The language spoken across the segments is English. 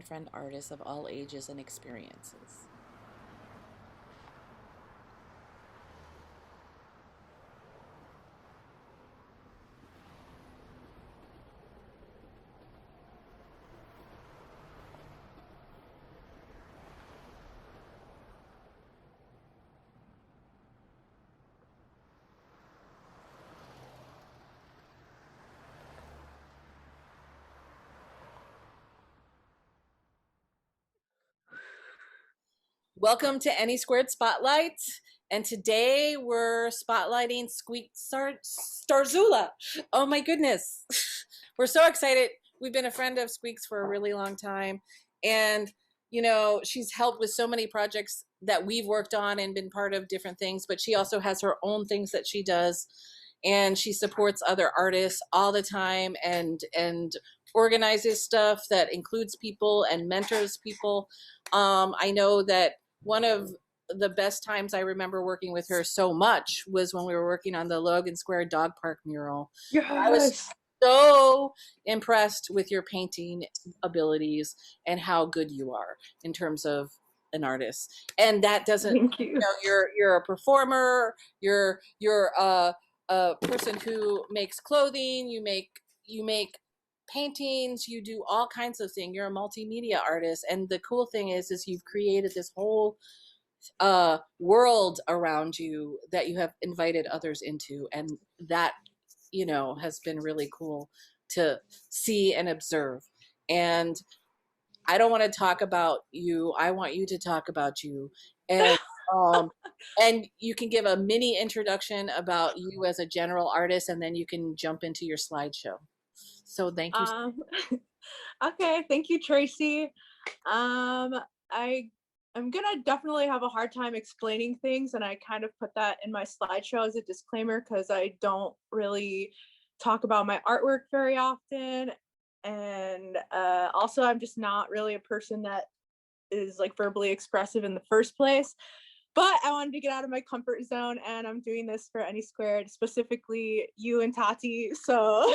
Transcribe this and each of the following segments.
friend artists of all ages and experiences. Welcome to AnySquared Spotlight, and today we're spotlighting Squeak Starzula. Oh my goodness, we're so excited. We've been a friend of Squeak's for a really long time, and she's helped with so many projects that we've worked on and been part of different things, but she also has her own things that she does, and she supports other artists all the time and organizes stuff that includes people and mentors people. I know that one of the best times I remember working with her so much was when we were working on the Logan Square Dog Park mural. I was Yes. so impressed with your painting abilities and how good you are in terms of an artist. And that doesn't, Thank you. you're a performer, you're a person who makes clothing, you make paintings, you do all kinds of things. You're a multimedia artist, and the cool thing is you've created this whole world around you that you have invited others into, and that has been really cool to see and observe. And I don't want to talk about you. I want you to talk about you. And um and you can give a mini introduction about you as a general artist, and then you can jump into your slideshow. So thank you. Um, okay, thank you, Tracy. Um, I I'm gonna definitely have a hard time explaining things, and I kind of put that in my slideshow as a disclaimer because I don't really talk about my artwork very often, and also I'm just not really a person that is like verbally expressive in the first place. But I wanted to get out of my comfort zone, and I'm doing this for AnySquared, specifically you and Tati. So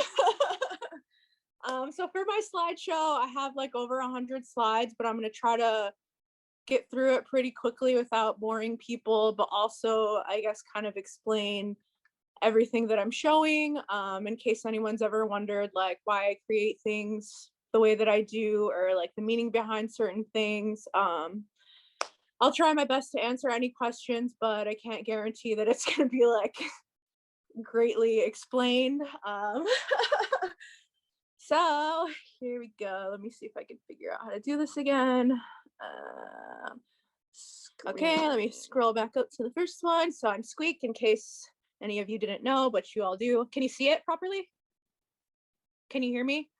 so for my slideshow, I have like over 100 slides, but I'm going to try to get through it pretty quickly without boring people, but also, I guess, kind of explain everything that I'm showing, in case anyone's ever wondered like why I create things the way that I do, or like the meaning behind certain things. I'll try my best to answer any questions, but I can't guarantee that it's going to be like greatly explained. So here we go. Let me see if I can figure out how to do this again. Okay, let me scroll back up to the first one. So I'm Squeak, in case any of you didn't know, but you all do. Can you see it properly? Can you hear me?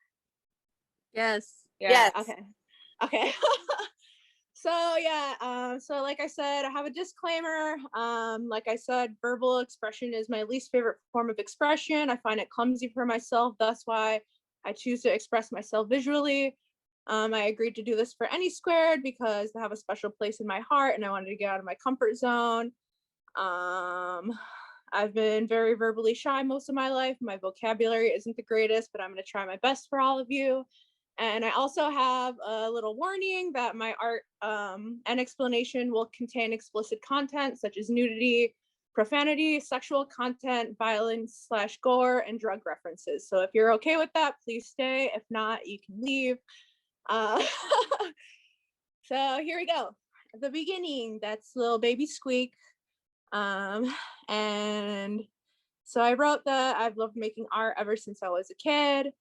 Yes. Yes. Okay. Okay. So yeah, so like I said, I have a disclaimer. Like I said, verbal expression is my least favorite form of expression. I find it clumsy for myself. That's why I choose to express myself visually. I agreed to do this for AnySquared because they have a special place in my heart, and I wanted to get out of my comfort zone. I've been very verbally shy most of my life. My vocabulary isn't the greatest, but I'm going to try my best for all of you. And I also have a little warning that my art and explanation will contain explicit content such as nudity, profanity, sexual content, violence/gore, and drug references. So if you're okay with that, please stay. If not, you can leave. Uh, so here we go. At the beginning, that's little baby Squeak. And so I wrote that I've loved making art ever since I was a kid.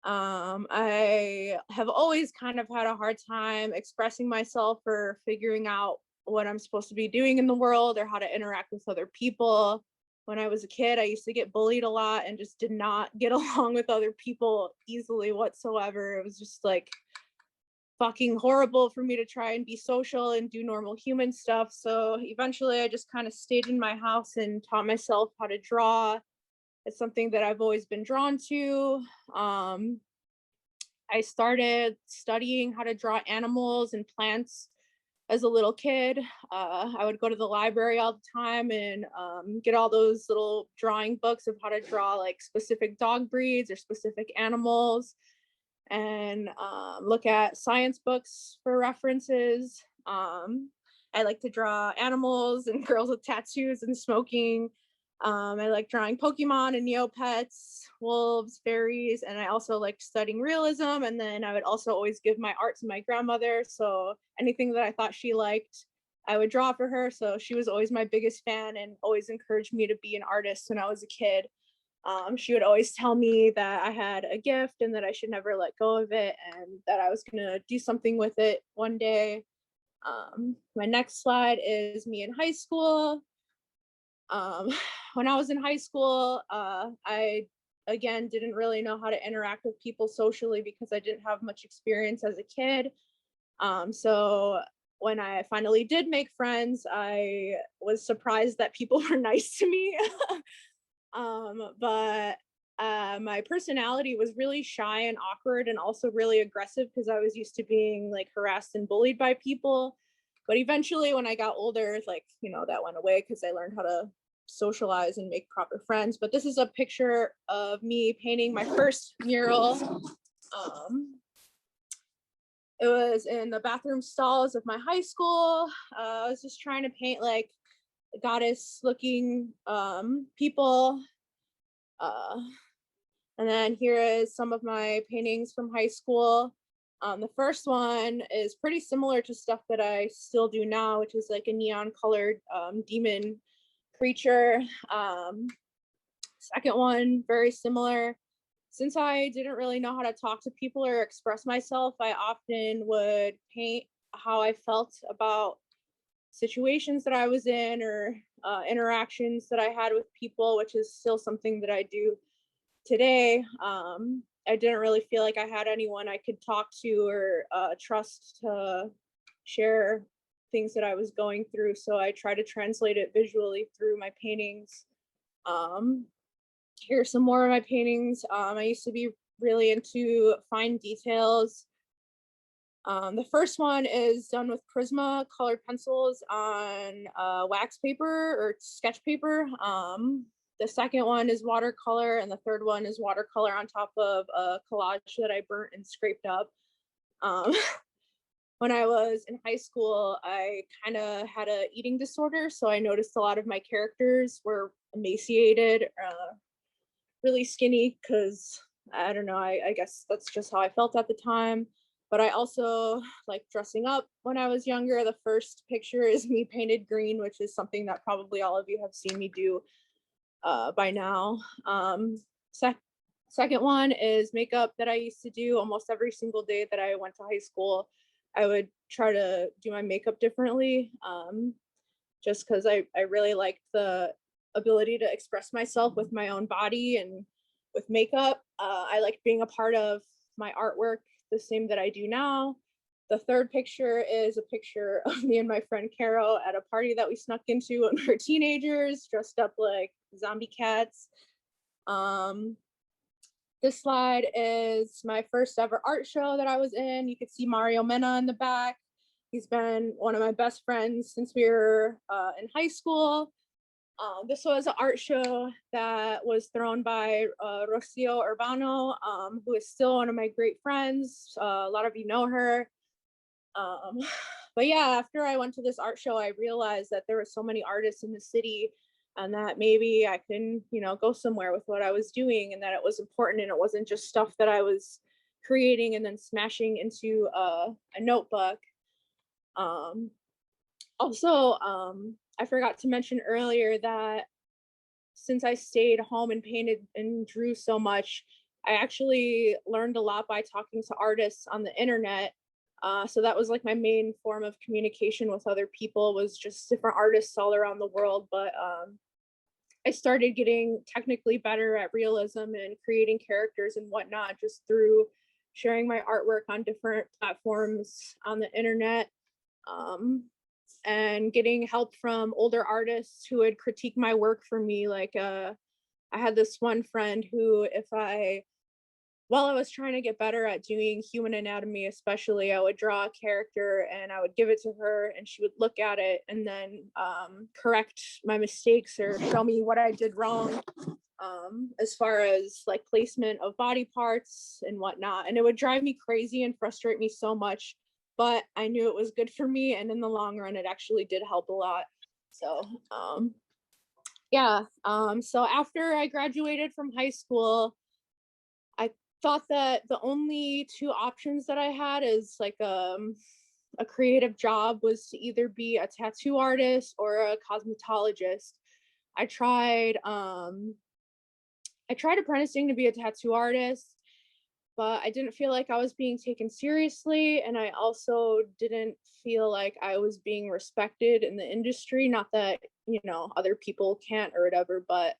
I have always kind of had a hard time expressing myself or figuring out what I'm supposed to be doing in the world or how to interact with other people. When I was a kid, I used to get bullied a lot and just did not get along with other people easily whatsoever. It was just like fucking horrible for me to try and be social and do normal human stuff. So eventually I just kind of stayed in my house and taught myself how to draw. It's something that I've always been drawn to. I started studying how to draw animals and plants as a little kid. I would go to the library all the time and get all those little drawing books of how to draw like specific dog breeds or specific animals. and look at science books for references. I like to draw animals and girls with tattoos and smoking. I like drawing Pokemon and Neopets, wolves, fairies, and I also like studying realism. And then I would also always give my art to my grandmother. So anything that I thought she liked, I would draw for her. So she was always my biggest fan and always encouraged me to be an artist when I was a kid. She would always tell me that I had a gift and that I should never let go of it and that I was gonna do something with it one day. My next slide is me in high school. When I was in high school, I again didn't really know how to interact with people socially because I didn't have much experience as a kid. So when I finally did make friends, I was surprised that people were nice to me. But my personality was really shy and awkward and also really aggressive because I was used to being like harassed and bullied by people. But eventually when I got older, like, you know, that went away because I learned how to socialize and make proper friends. But this is a picture of me painting my first mural. It was in the bathroom stalls of my high school. I was just trying to paint like goddess looking people. And then here is some of my paintings from high school. The first one is pretty similar to stuff that I still do now, which is like a neon colored demon creature. Second one, very similar. Since I didn't really know how to talk to people or express myself, I often would paint how I felt about situations that I was in or interactions that I had with people, which is still something that I do today. I didn't really feel like I had anyone I could talk to or trust to share things that I was going through. So I try to translate it visually through my paintings. Here's some more of my paintings. I used to be really into fine details. The first one is done with Prisma colored pencils on wax paper or sketch paper. The second one is watercolor, and the third one is watercolor on top of a collage that I burnt and scraped up. When I was in high school, I kind of had an eating disorder, so I noticed a lot of my characters were emaciated, really skinny, because I don't know, I guess that's just how I felt at the time. But I also like dressing up when I was younger. The first picture is me painted green, which is something that probably all of you have seen me do by now. Second one is makeup that I used to do almost every single day that I went to high school. I would try to do my makeup differently, just because I really liked the ability to express myself with my own body and with makeup. I liked being a part of my artwork the same that I do now. The third picture is a picture of me and my friend Caro at a party that we snuck into when we were teenagers, dressed up like zombie cats. This slide is my first ever art show that I was in. You could see Mario Mena in the back. He's been one of my best friends since we were in high school. This was an art show that was thrown by Rocio Urbano, who is still one of my great friends. A lot of you know her. But yeah, after I went to this art show, I realized that there were so many artists in the city and that maybe I can, you know, go somewhere with what I was doing, and that it was important and it wasn't just stuff that I was creating and then smashing into a notebook. Also, I forgot to mention earlier that since I stayed home and painted and drew so much, I actually learned a lot by talking to artists on the internet. So that was like my main form of communication with other people, was just different artists all around the world. But I started getting technically better at realism and creating characters and whatnot just through sharing my artwork on different platforms on the internet. And getting help from older artists who would critique my work for me. Like I had this one friend who, while I was trying to get better at doing human anatomy, especially, I would draw a character and I would give it to her and she would look at it and then correct my mistakes or show me what I did wrong. as far as like placement of body parts and whatnot. And it would drive me crazy and frustrate me so much, but I knew it was good for me. And in the long run, it actually did help a lot. So, yeah. So after I graduated from high school, I thought that the only two options that I had is like a creative job was to either be a tattoo artist or a cosmetologist. I tried apprenticing to be a tattoo artist, but I didn't feel like I was being taken seriously, and I also didn't feel like I was being respected in the industry. Not that, you know, other people can't or whatever, but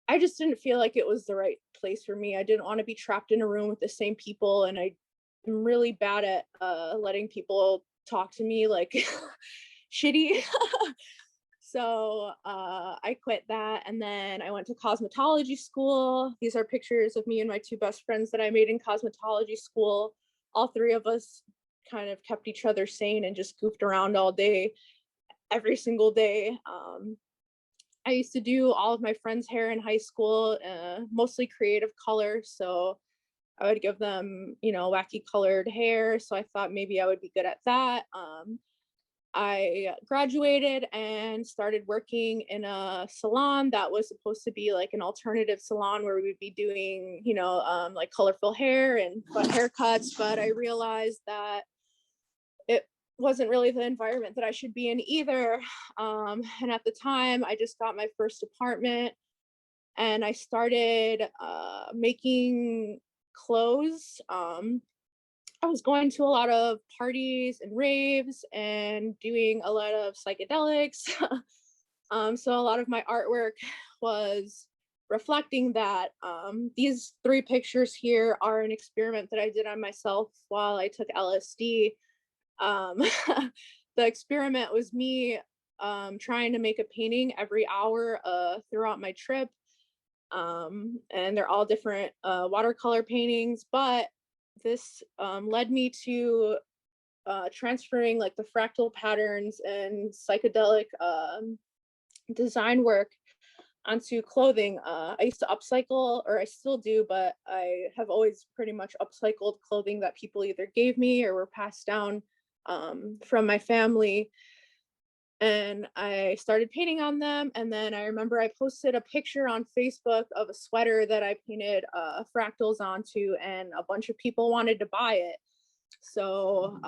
I just didn't feel like it was the right place for me. I didn't want to be trapped in a room with the same people, and I'm really bad at letting people talk to me like shitty. So I quit that, and then I went to cosmetology school. These are pictures of me and my two best friends that I made in cosmetology school. All three of us kind of kept each other sane and just goofed around all day, every single day. I used to do all of my friends' hair in high school, mostly creative color. So I would give them, you know, wacky colored hair. So I thought maybe I would be good at that. I graduated and started working in a salon that was supposed to be like an alternative salon where we'd be doing, you know, like colorful hair and fun haircuts. But I realized that it wasn't really the environment that I should be in either. And at the time, I just got my first apartment and I started making clothes. I was going to a lot of parties and raves and doing a lot of psychedelics. So a lot of my artwork was reflecting that. These three pictures here are an experiment that I did on myself while I took LSD. The experiment was me trying to make a painting every hour throughout my trip. And they're all different watercolor paintings, but this led me to transferring like the fractal patterns and psychedelic design work onto clothing. I used to upcycle, or I still do, but I have always pretty much upcycled clothing that people either gave me or were passed down from my family. And I started painting on them. And then I remember I posted a picture on Facebook of a sweater that I painted fractals onto, and a bunch of people wanted to buy it. So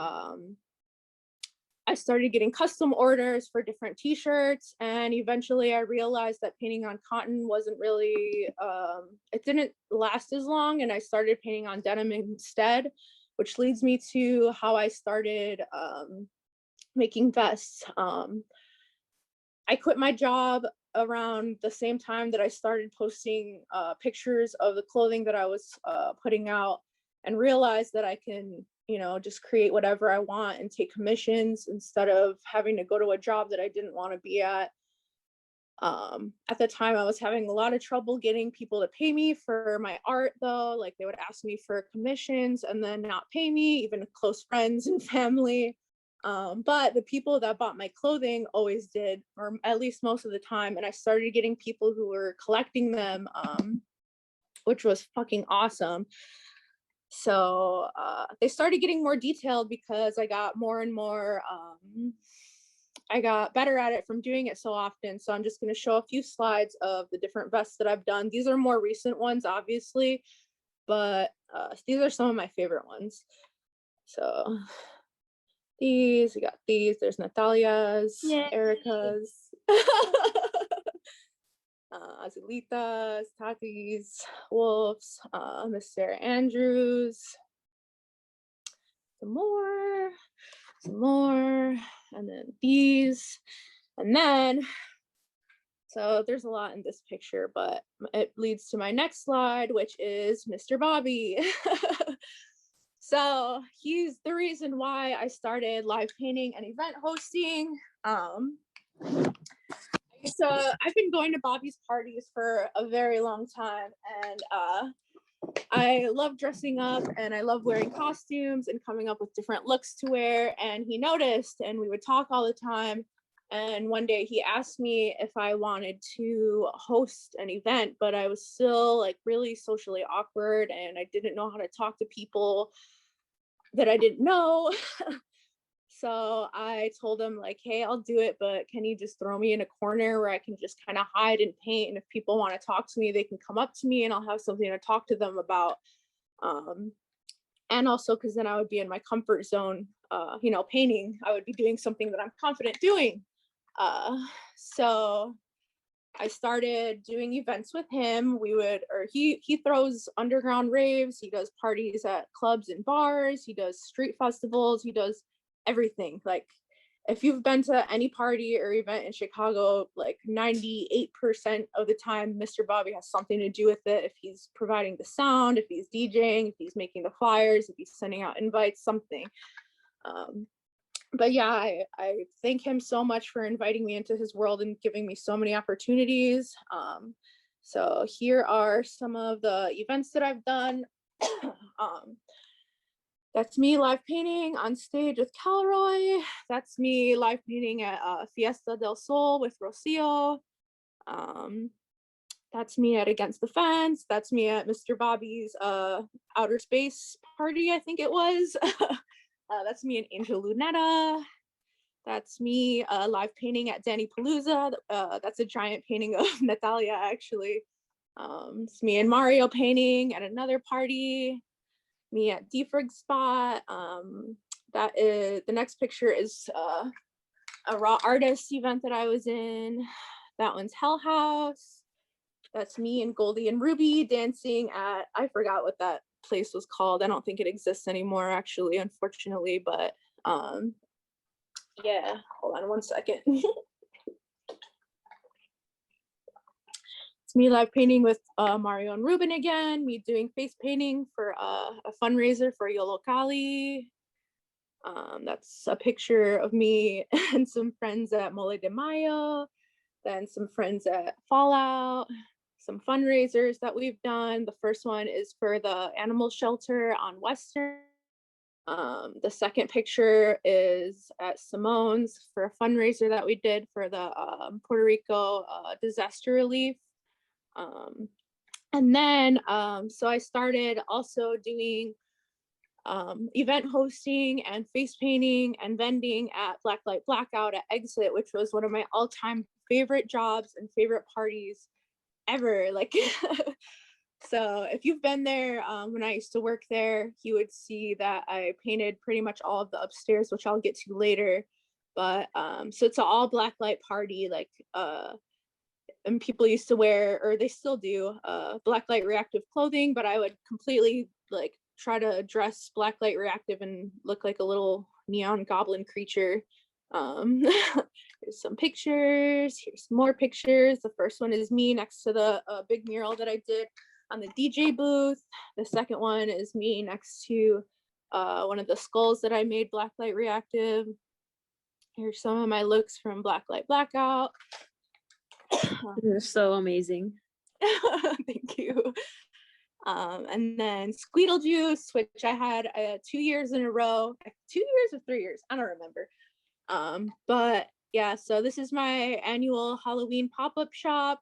I started getting custom orders for different t-shirts, and eventually I realized that painting on cotton wasn't really, it didn't last as long, and I started painting on denim instead, which leads me to how I started making vests. I quit my job around the same time that I started posting pictures of the clothing that I was putting out, and realized that I can, you know, just create whatever I want and take commissions instead of having to go to a job that I didn't want to be at. At the time, I was having a lot of trouble getting people to pay me for my art, though. Like, they would ask me for commissions and then not pay me, even close friends and family. But the people that bought my clothing always did, or at least most of the time. And I started getting people who were collecting them, which was fucking awesome. So they started getting more detailed because I got more and more, I got better at it from doing it so often. So I'm just going to show a few slides of the different vests that I've done. These are more recent ones, obviously, but these are some of my favorite ones. So we got these, there's Natalia's, Yay. Erica's, Azulita's, Tati's, Wolf's, Miss Sarah Andrews, some more, and then these, and then, so there's a lot in this picture, but it leads to my next slide, which is Mr. Bobby. So he's the reason why I started live painting and event hosting. So I've been going to Bobby's parties for a very long time, and I love dressing up and I love wearing costumes and coming up with different looks to wear. And he noticed, and we would talk all the time. And one day he asked me if I wanted to host an event, but I was still like really socially awkward and I didn't know how to talk to people that I didn't know. So I told him like, hey, I'll do it, but can you just throw me in a corner where I can just kind of hide and paint? And if people want to talk to me, they can come up to me and I'll have something to talk to them about. And also because then I would be in my comfort zone, painting. I would be doing something that I'm confident doing. So I started doing events with him. He throws underground raves. He does parties at clubs and bars. He does street festivals. He does everything. Like if you've been to any party or event in Chicago, like 98% of the time, Mr. Bobby has something to do with it. If he's providing the sound, if he's DJing, if he's making the flyers, if he's sending out invites, something. But yeah, I thank him so much for inviting me into his world and giving me so many opportunities. So here are some of the events that I've done. That's me live painting on stage with Calroy. That's me live painting at Fiesta del Sol with Rocio. That's me at Against the Fence. That's me at Mr. Bobby's outer space party, I think it was. That's me and Angel Lunetta. That's me live painting at Danny Palooza. That's a giant painting of Natalia, actually. It's me and Mario painting at another party. Me at Defrig Spot. That is, the next picture is a raw artist event that I was in. That one's Hell House. That's me and Goldie and Ruby dancing at, I forgot what that place was called. I don't think it exists anymore, actually, unfortunately, but yeah, hold on one second. It's me live painting with Mario and Ruben again, me doing face painting for a fundraiser for Yolo Kali. That's a picture of me and some friends at Mole de Mayo, then some friends at Fallout, some fundraisers that we've done. The first one is for the animal shelter on Western. The second picture is at Simone's for a fundraiser that we did for the Puerto Rico disaster relief. And then, so I started also doing event hosting and face painting and vending at Blacklight Blackout at Exit, which was one of my all-time favorite jobs and favorite parties ever. Like, so if you've been there, when I used to work there, you would see that I painted pretty much all of the upstairs, which I'll get to later. But so it's an all black light party, like and people used to wear, or they still do, black light reactive clothing, but I would completely like try to dress black light reactive and look like a little neon goblin creature. Here's some pictures. Here's some more pictures. The first one is me next to the big mural that I did on the DJ booth. The second one is me next to one of the skulls that I made blacklight reactive. Here's some of my looks from Blacklight Blackout. You're so amazing. Thank you. And then Squeedlejuice, which I had 2 years in a row, 2 years or 3 years, I don't remember. But yeah, so this is my annual Halloween pop-up shop,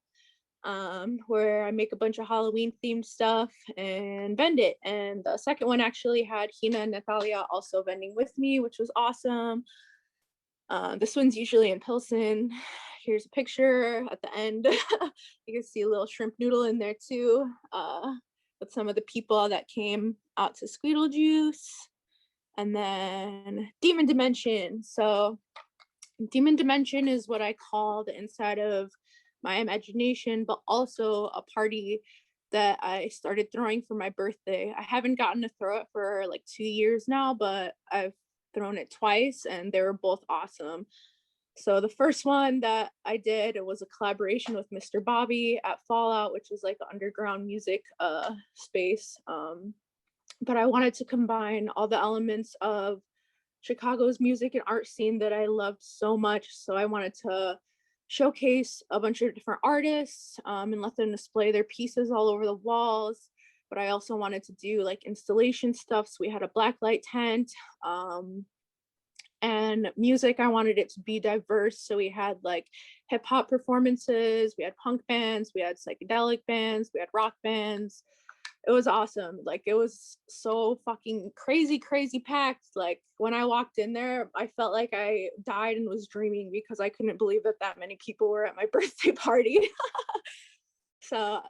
where I make a bunch of Halloween themed stuff and vend it. And the second one actually had Hina and Natalia also vending with me, which was awesome. This one's usually in Pilsen. Here's a picture at the end. You can see a little shrimp noodle in there too, with some of the people that came out to Squeedlejuice. And then Demon Dimension. So Demon Dimension is what I call the inside of my imagination, but also a party that I started throwing for my birthday. I haven't gotten to throw it for like 2 years now, but I've thrown it twice and they were both awesome. So the first one that I did, it was a collaboration with Mr. Bobby at Fallout, which is like an underground music space. But I wanted to combine all the elements of Chicago's music and art scene that I loved so much. So I wanted to showcase a bunch of different artists and let them display their pieces all over the walls. But I also wanted to do like installation stuff. So we had a blacklight tent. And music, I wanted it to be diverse. So we had like hip hop performances, we had punk bands, we had psychedelic bands, we had rock bands. It was awesome. Like it was so fucking crazy, crazy packed. Like when I walked in there, I felt like I died and was dreaming because I couldn't believe that that many people were at my birthday party. So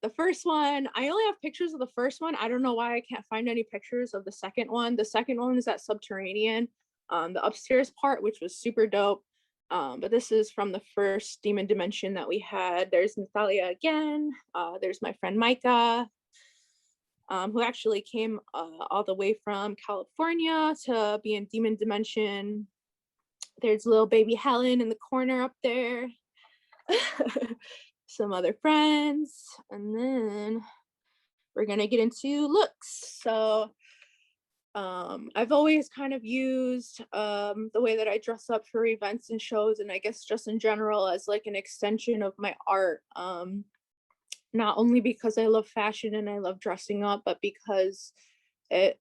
the first one, I only have pictures of the first one. I don't know why I can't find any pictures of the second one. The second one is at Subterranean, the upstairs part, which was super dope. But this is from the first Demon Dimension that we had. There's Natalia again. There's my friend Micah, who actually came all the way from California to be in Demon Dimension. There's little baby Helen in the corner up there. Some other friends, and then we're gonna get into looks. So I've always kind of used the way that I dress up for events and shows, and I guess just in general as like an extension of my art. Not only because I love fashion and I love dressing up, but because it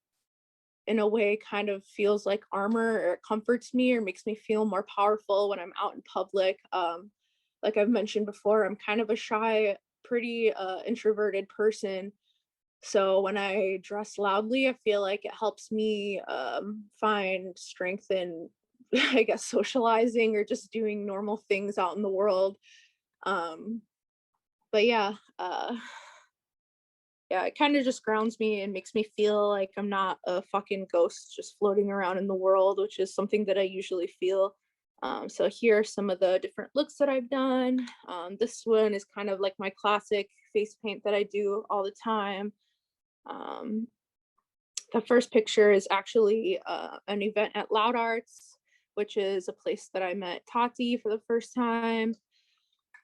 in a way kind of feels like armor, or it comforts me or makes me feel more powerful when I'm out in public. Like I've mentioned before, I'm kind of a shy, pretty introverted person. So when I dress loudly, I feel like it helps me find strength in, I guess, socializing or just doing normal things out in the world. But yeah, it kind of just grounds me and makes me feel like I'm not a fucking ghost just floating around in the world, which is something that I usually feel. So here are some of the different looks that I've done. This one is kind of like my classic face paint that I do all the time. The first picture is actually an event at Loud Arts, which is a place that I met Tati for the first time.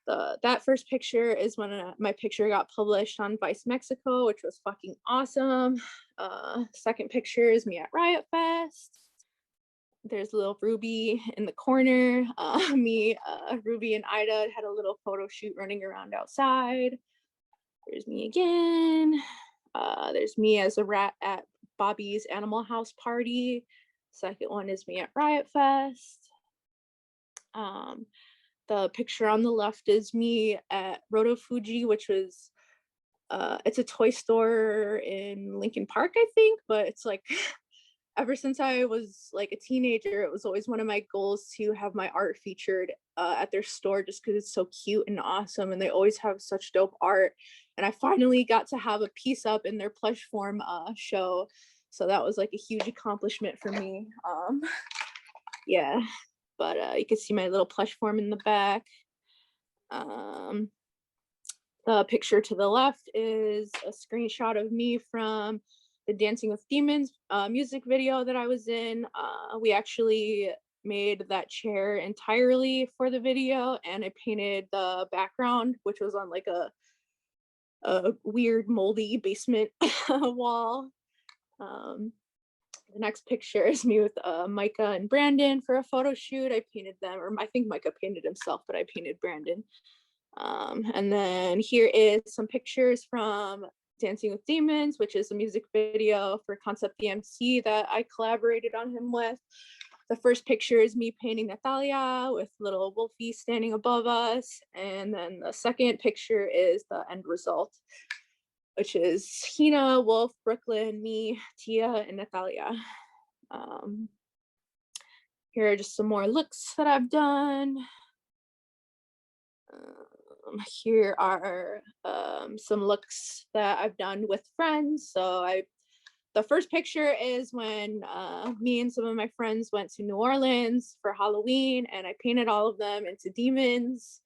That first picture is when my picture got published on Vice Mexico, which was fucking awesome. Second picture is me at Riot Fest. There's little Ruby in the corner. Ruby and Ida had a little photo shoot running around outside. There's me again. There's me as a rat at Bobby's Animal House party. Second one is me at Riot Fest. The picture on the left is me at Roto Fuji, which was it's a toy store in Lincoln Park, I think, but it's like ever since I was like a teenager, it was always one of my goals to have my art featured at their store, just because it's so cute and awesome, and they always have such dope art. And I finally got to have a piece up in their plush form show, so that was like a huge accomplishment for me. Yeah, but you can see my little plush form in the back. The picture to the left is a screenshot of me from the Dancing with Demons music video that I was in. We actually made that chair entirely for the video, and I painted the background, which was on like a weird moldy basement wall. The next picture is me with Micah and Brandon for a photo shoot. I painted them, or I think Micah painted himself, but I painted Brandon. And then here is some pictures from Dancing with Demons, which is a music video for Concept DMC that I collaborated on him with. The first picture is me painting Natalia with little Wolfie standing above us. And then the second picture is the end result, which is Hina, Wolf, Brooklyn, me, Tia, and Natalia. Here are just some more looks that I've done. Here are some looks that I've done with friends. So the first picture is when me and some of my friends went to New Orleans for Halloween, and I painted all of them into demons.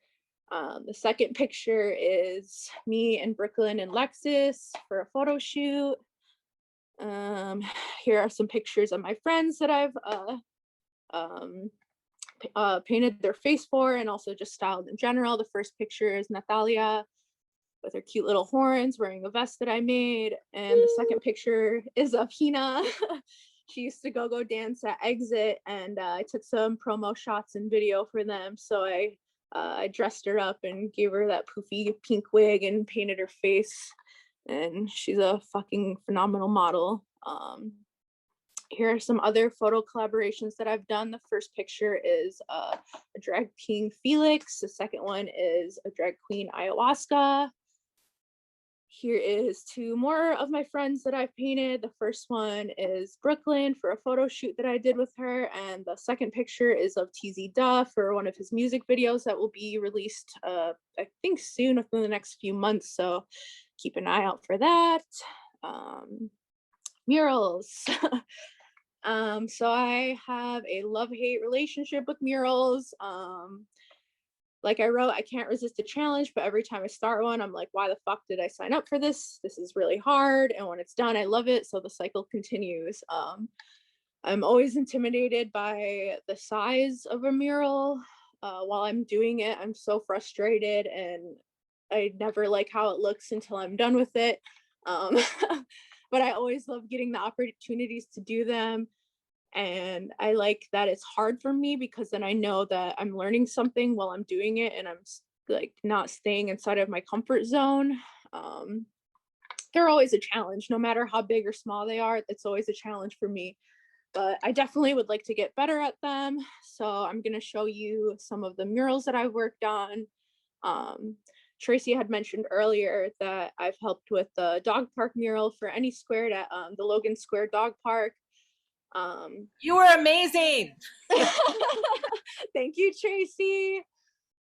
The second picture is me and Brooklyn and Lexus for a photo shoot. Here are some pictures of my friends that I've painted their face for, and also just styled in general. The first picture is Natalia with her cute little horns wearing a vest that I made. And the second picture is of Hina. She used to go dance at Exit, and I took some promo shots and video for them. So I dressed her up and gave her that poofy pink wig and painted her face. And she's a fucking phenomenal model. Here are some other photo collaborations that I've done. The first picture is a drag king Felix. The second one is a drag queen Ayahuasca. Here is two more of my friends that I've painted. The first one is Brooklyn for a photo shoot that I did with her. And the second picture is of TZ Duff for one of his music videos that will be released, I think soon, within the next few months. So keep an eye out for that. Murals. So I have a love-hate relationship with murals. Like I wrote, I can't resist a challenge, but every time I start one, I'm like, why the fuck did I sign up for this? This is really hard. And when it's done, I love it. So the cycle continues. I'm always intimidated by the size of a mural. While I'm doing it, I'm so frustrated and I never like how it looks until I'm done with it. But I always love getting the opportunities to do them. And I like that it's hard for me because then I know that I'm learning something while I'm doing it and I'm like not staying inside of my comfort zone. They're always a challenge, no matter how big or small they are. It's always a challenge for me, but I definitely would like to get better at them. So I'm going to show you some of the murals that I've worked on. Tracy had mentioned earlier that I've helped with the dog park mural for AnySquared at the Logan Square Dog Park. You were amazing. Thank you, Tracy.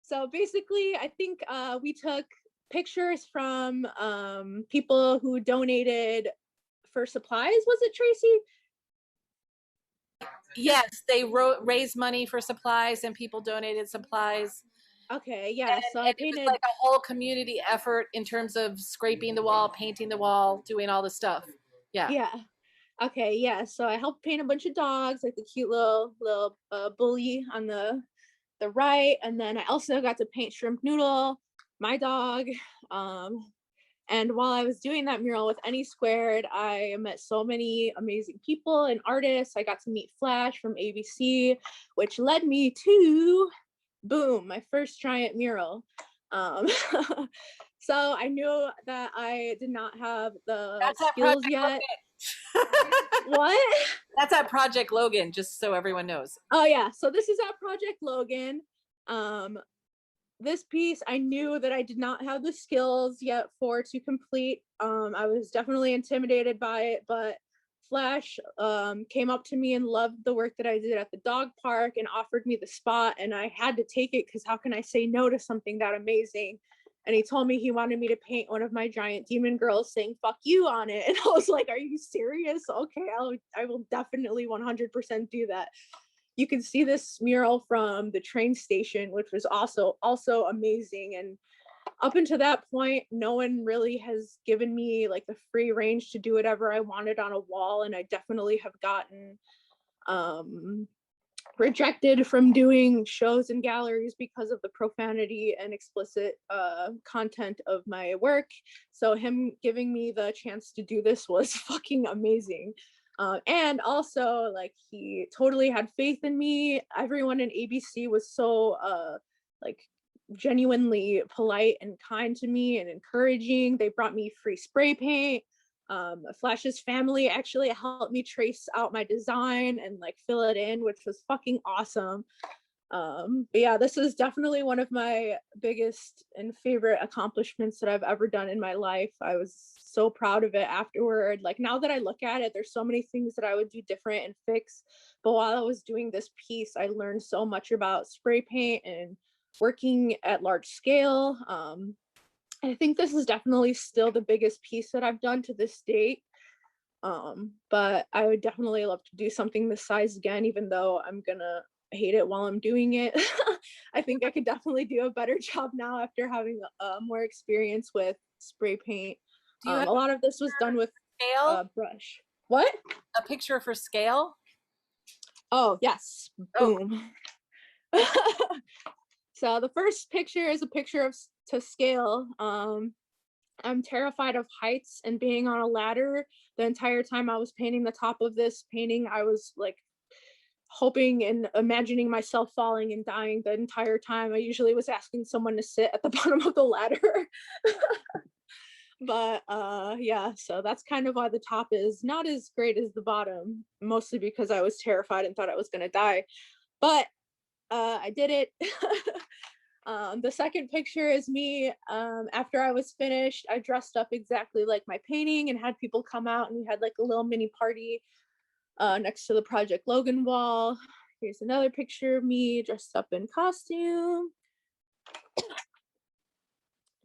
So basically, I think we took pictures from people who donated for supplies. Was it Tracy? Yes, they raised money for supplies and people donated supplies. Okay, yeah. So I painted, it was like a whole community effort in terms of scraping the wall, painting the wall, doing all the stuff. Yeah. Okay, yeah. So I helped paint a bunch of dogs, like the cute little bully on the right, and then I also got to paint Shrimp Noodle, my dog. And while I was doing that mural with AnySquared, I met so many amazing people and artists. I got to meet Flash from ABC, which led me to, boom, my first giant mural. So I knew that I did not have the skills yet. What? That's at Project Logan, just so everyone knows. Oh yeah, so this is at Project Logan. This piece, I knew that I did not have the skills yet to complete. I was definitely intimidated by it, but Flash came up to me and loved the work that I did at the dog park and offered me the spot, and I had to take it because how can I say no to something that amazing? And he told me he wanted me to paint one of my giant demon girls saying "fuck you" on it, and I was like, "Are you serious? Okay, I will definitely 100% do that." You can see this mural from the train station, which was also amazing. And up until that point, no one really has given me like the free range to do whatever I wanted on a wall, and I definitely have gotten rejected from doing shows and galleries because of the profanity and explicit content of my work. So him giving me the chance to do this was fucking amazing. And also, like, he totally had faith in me. Everyone in ABC was so like genuinely polite and kind to me and encouraging. They brought me free spray paint. Flash's family actually helped me trace out my design and like fill it in, which was fucking awesome. But yeah, this is definitely one of my biggest and favorite accomplishments that I've ever done in my life. I was so proud of it afterward. Like, now that I look at it, there's so many things that I would do different and fix. But while I was doing this piece, I learned so much about spray paint and working at large scale. I think this is definitely still the biggest piece that I've done to this date. But I would definitely love to do something this size again, even though I'm gonna hate it while I'm doing it. I think I could definitely do a better job now after having more experience with spray paint. A lot of this was done with scale brush. What? A picture for scale? Oh yes, boom. Oh. So the first picture is a picture of to scale. I'm terrified of heights and being on a ladder. The entire time I was painting the top of this painting, I was like hoping and imagining myself falling and dying the entire time. I usually was asking someone to sit at the bottom of the ladder. But yeah, so that's kind of why the top is not as great as the bottom, mostly because I was terrified and thought I was gonna die. But I did it. The second picture is me after I was finished. I dressed up exactly like my painting and had people come out, and we had like a little mini party next to the Project Logan wall. Here's another picture of me dressed up in costume.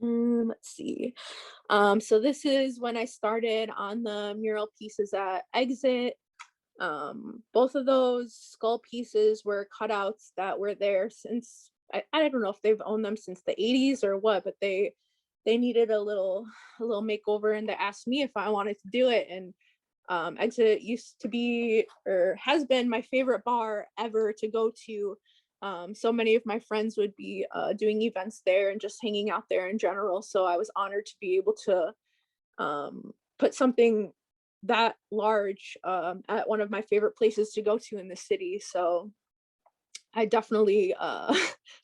Let's see. So this is when I started on the mural pieces at Exit. Both of those skull pieces were cutouts that were there since I don't know if they've owned them since the 80s or what, but they needed a little makeover, and they asked me if I wanted to do it. And Exit used to be, or has been, my favorite bar ever to go to. So many of my friends would be doing events there and just hanging out there in general. So I was honored to be able to put something that large at one of my favorite places to go to in the city. So I definitely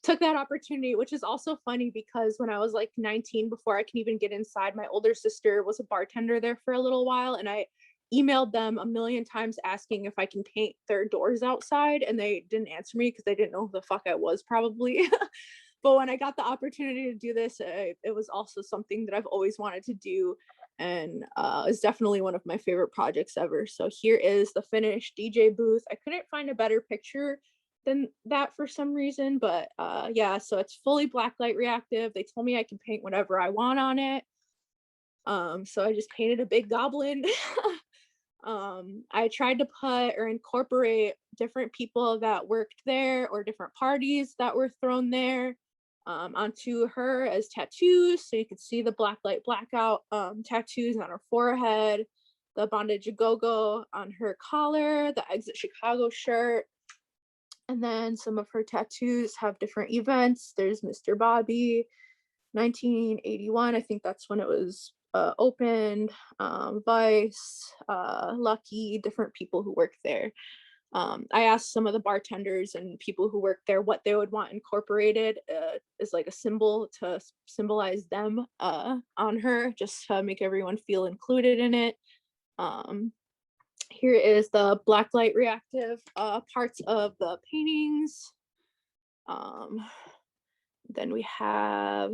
took that opportunity, which is also funny because when I was like 19, before I can even get inside, my older sister was a bartender there for a little while, and I emailed them a million times asking if I can paint their doors outside, and they didn't answer me because they didn't know who the fuck I was probably. But when I got the opportunity to do this, it was also something that I've always wanted to do, and it's definitely one of my favorite projects ever. So here is the finished DJ booth. I couldn't find a better picture than that for some reason, but yeah, so it's fully blacklight reactive. They told me I can paint whatever I want on it. So I just painted a big goblin. I tried to put or incorporate different people that worked there or different parties that were thrown there onto her as tattoos. So you could see the blacklight blackout tattoos on her forehead, the Bondage a Go-Go on her collar, the Exit Chicago shirt. And then some of her tattoos have different events. There's Mr. Bobby, 1981. I think that's when it was opened. Vice, Lucky, different people who work there. I asked some of the bartenders and people who work there what they would want incorporated as like a symbol to symbolize them on her, just to make everyone feel included in it. Here is the blacklight reactive parts of the paintings. Then we have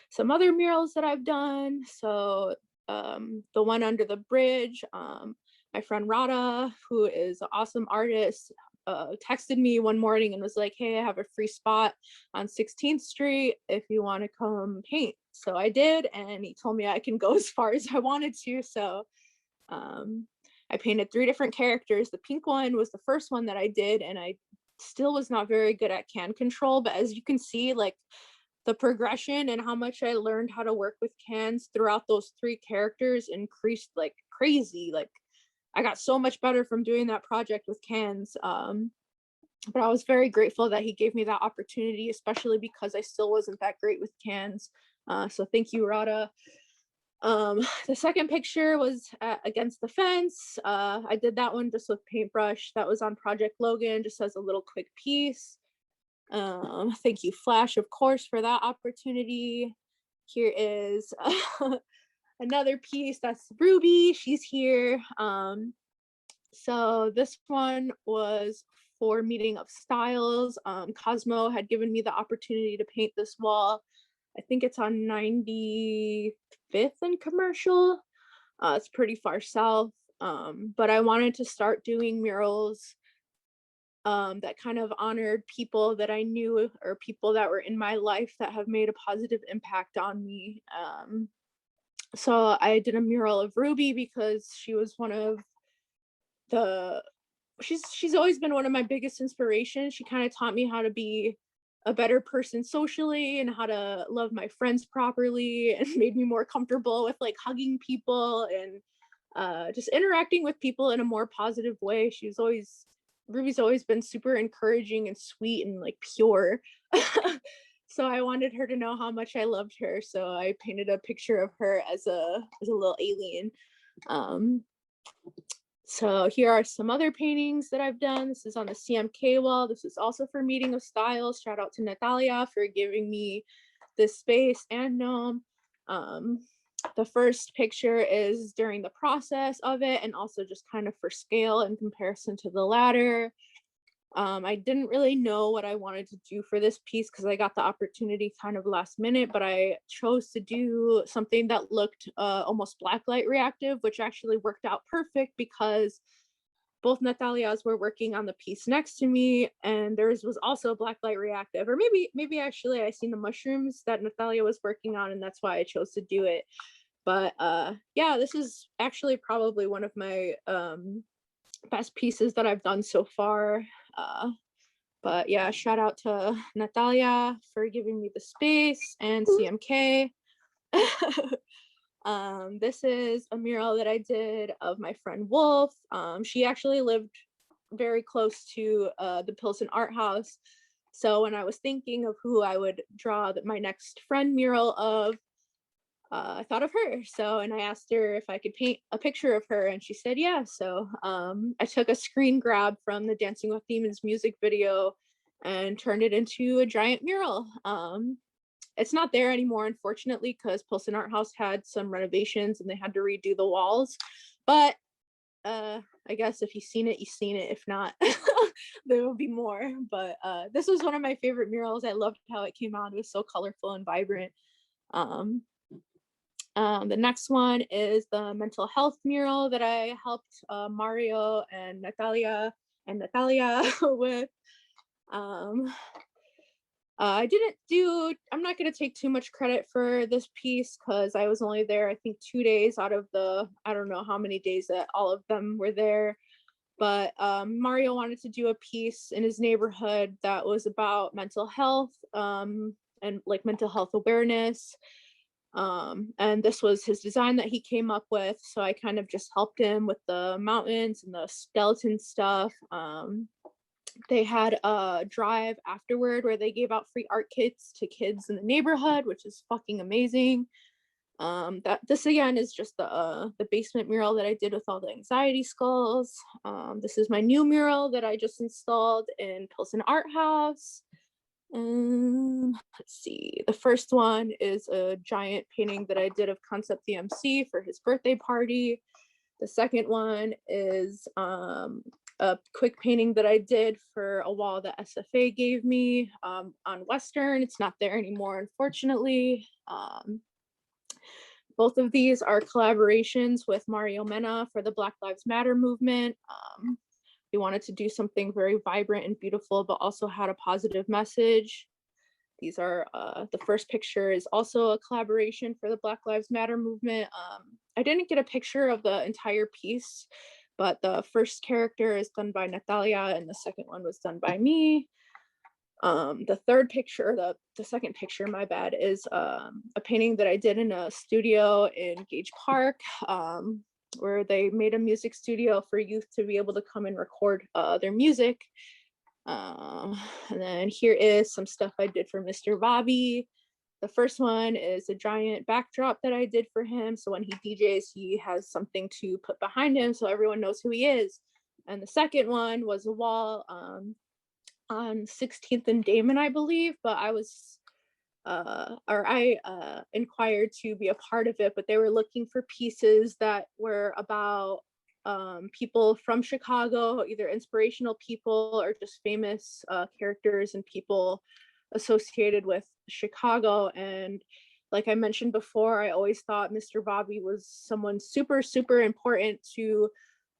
some other murals that I've done. So the one under the bridge, my friend Rada, who is an awesome artist, texted me one morning and was like, hey, I have a free spot on 16th Street if you want to come paint. So I did, and he told me I can go as far as I wanted to. So I painted 3 different characters. The pink one was the first one that I did, and I still was not very good at can control, but as you can see, like the progression and how much I learned how to work with cans throughout those 3 characters increased like crazy. Like I got so much better from doing that project with cans. But I was very grateful that he gave me that opportunity, especially because I still wasn't that great with cans. So thank you, Rada. The second picture was against the fence. I did that one just with paintbrush. That was on Project Logan, just as a little quick piece. Thank you, Flash, of course, for that opportunity. Here is another piece. That's Ruby. She's here. So this one was for Meeting of Styles. Cosmo had given me the opportunity to paint this wall. I think it's on 95th and Commercial. It's pretty far south, but I wanted to start doing murals that kind of honored people that I knew or people that were in my life that have made a positive impact on me. So I did a mural of Ruby because she was one of the, she's always been one of my biggest inspirations. She kind of taught me how to be a better person socially and how to love my friends properly, and made me more comfortable with like hugging people and just interacting with people in a more positive way. Ruby's always been super encouraging and sweet and like pure. So I wanted her to know how much I loved her. So I painted a picture of her as a little alien. So here are some other paintings that I've done. This is on the CMK wall. This is also for Meeting of Styles. Shout out to Natalia for giving me this space and Gnome. The first picture is during the process of it, and also just kind of for scale in comparison to the latter. I didn't really know what I wanted to do for this piece because I got the opportunity kind of last minute, but I chose to do something that looked almost blacklight reactive, which actually worked out perfect because both Natalia's were working on the piece next to me, and theirs was also blacklight reactive. Or maybe actually I seen the mushrooms that Natalia was working on, and that's why I chose to do it. But yeah, this is actually probably one of my best pieces that I've done so far. But yeah, shout out to Natalia for giving me the space, and CMK. This is a mural that I did of my friend Wolf. She actually lived very close to the Pilsen Art House. So when I was thinking of who I would draw my next friend mural of, I thought of her. So, and I asked her if I could paint a picture of her, and she said yeah. So I took a screen grab from the Dancing with Demons music video and turned it into a giant mural. It's not there anymore, unfortunately, because Pilsen Art House had some renovations and they had to redo the walls. But I guess if you've seen it, you've seen it. If not, there will be more. But this was one of my favorite murals. I loved how it came out. It was so colorful and vibrant. The next one is the mental health mural that I helped Mario and Natalia with. I'm not going to take too much credit for this piece because I was only there, I think, 2 days out of the, I don't know how many days that all of them were there. But Mario wanted to do a piece in his neighborhood that was about mental health and like mental health awareness. And this was his design that he came up with. So I kind of just helped him with the mountains and the skeleton stuff. They had a drive afterward where they gave out free art kits to kids in the neighborhood, which is fucking amazing. This again is just the basement mural that I did with all the anxiety skulls. This is my new mural that I just installed in Pilsen Art House. Let's see, the first one is a giant painting that I did of Concept DMC for his birthday party. The second one is a quick painting that I did for a wall that SFA gave me on Western. It's not there anymore, unfortunately. Both of these are collaborations with Mario Mena for the Black Lives Matter movement. We wanted to do something very vibrant and beautiful, but also had a positive message. These are, the first picture is also a collaboration for the Black Lives Matter movement. I didn't get a picture of the entire piece, but the first character is done by Natalia and the second one was done by me. The third picture, the second picture, my bad, is a painting that I did in a studio in Gage Park, where they made a music studio for youth to be able to come and record their music. And then here is some stuff I did for Mr. Bobby. The first one is a giant backdrop that I did for him. So when he DJs, he has something to put behind him so everyone knows who he is. And the second one was a wall on 16th and Damon, I believe, but I inquired to be a part of it, but they were looking for pieces that were about people from Chicago, either inspirational people or just famous characters and people associated with Chicago. And like I mentioned before, I always thought Mr. Bobby was someone super, super important to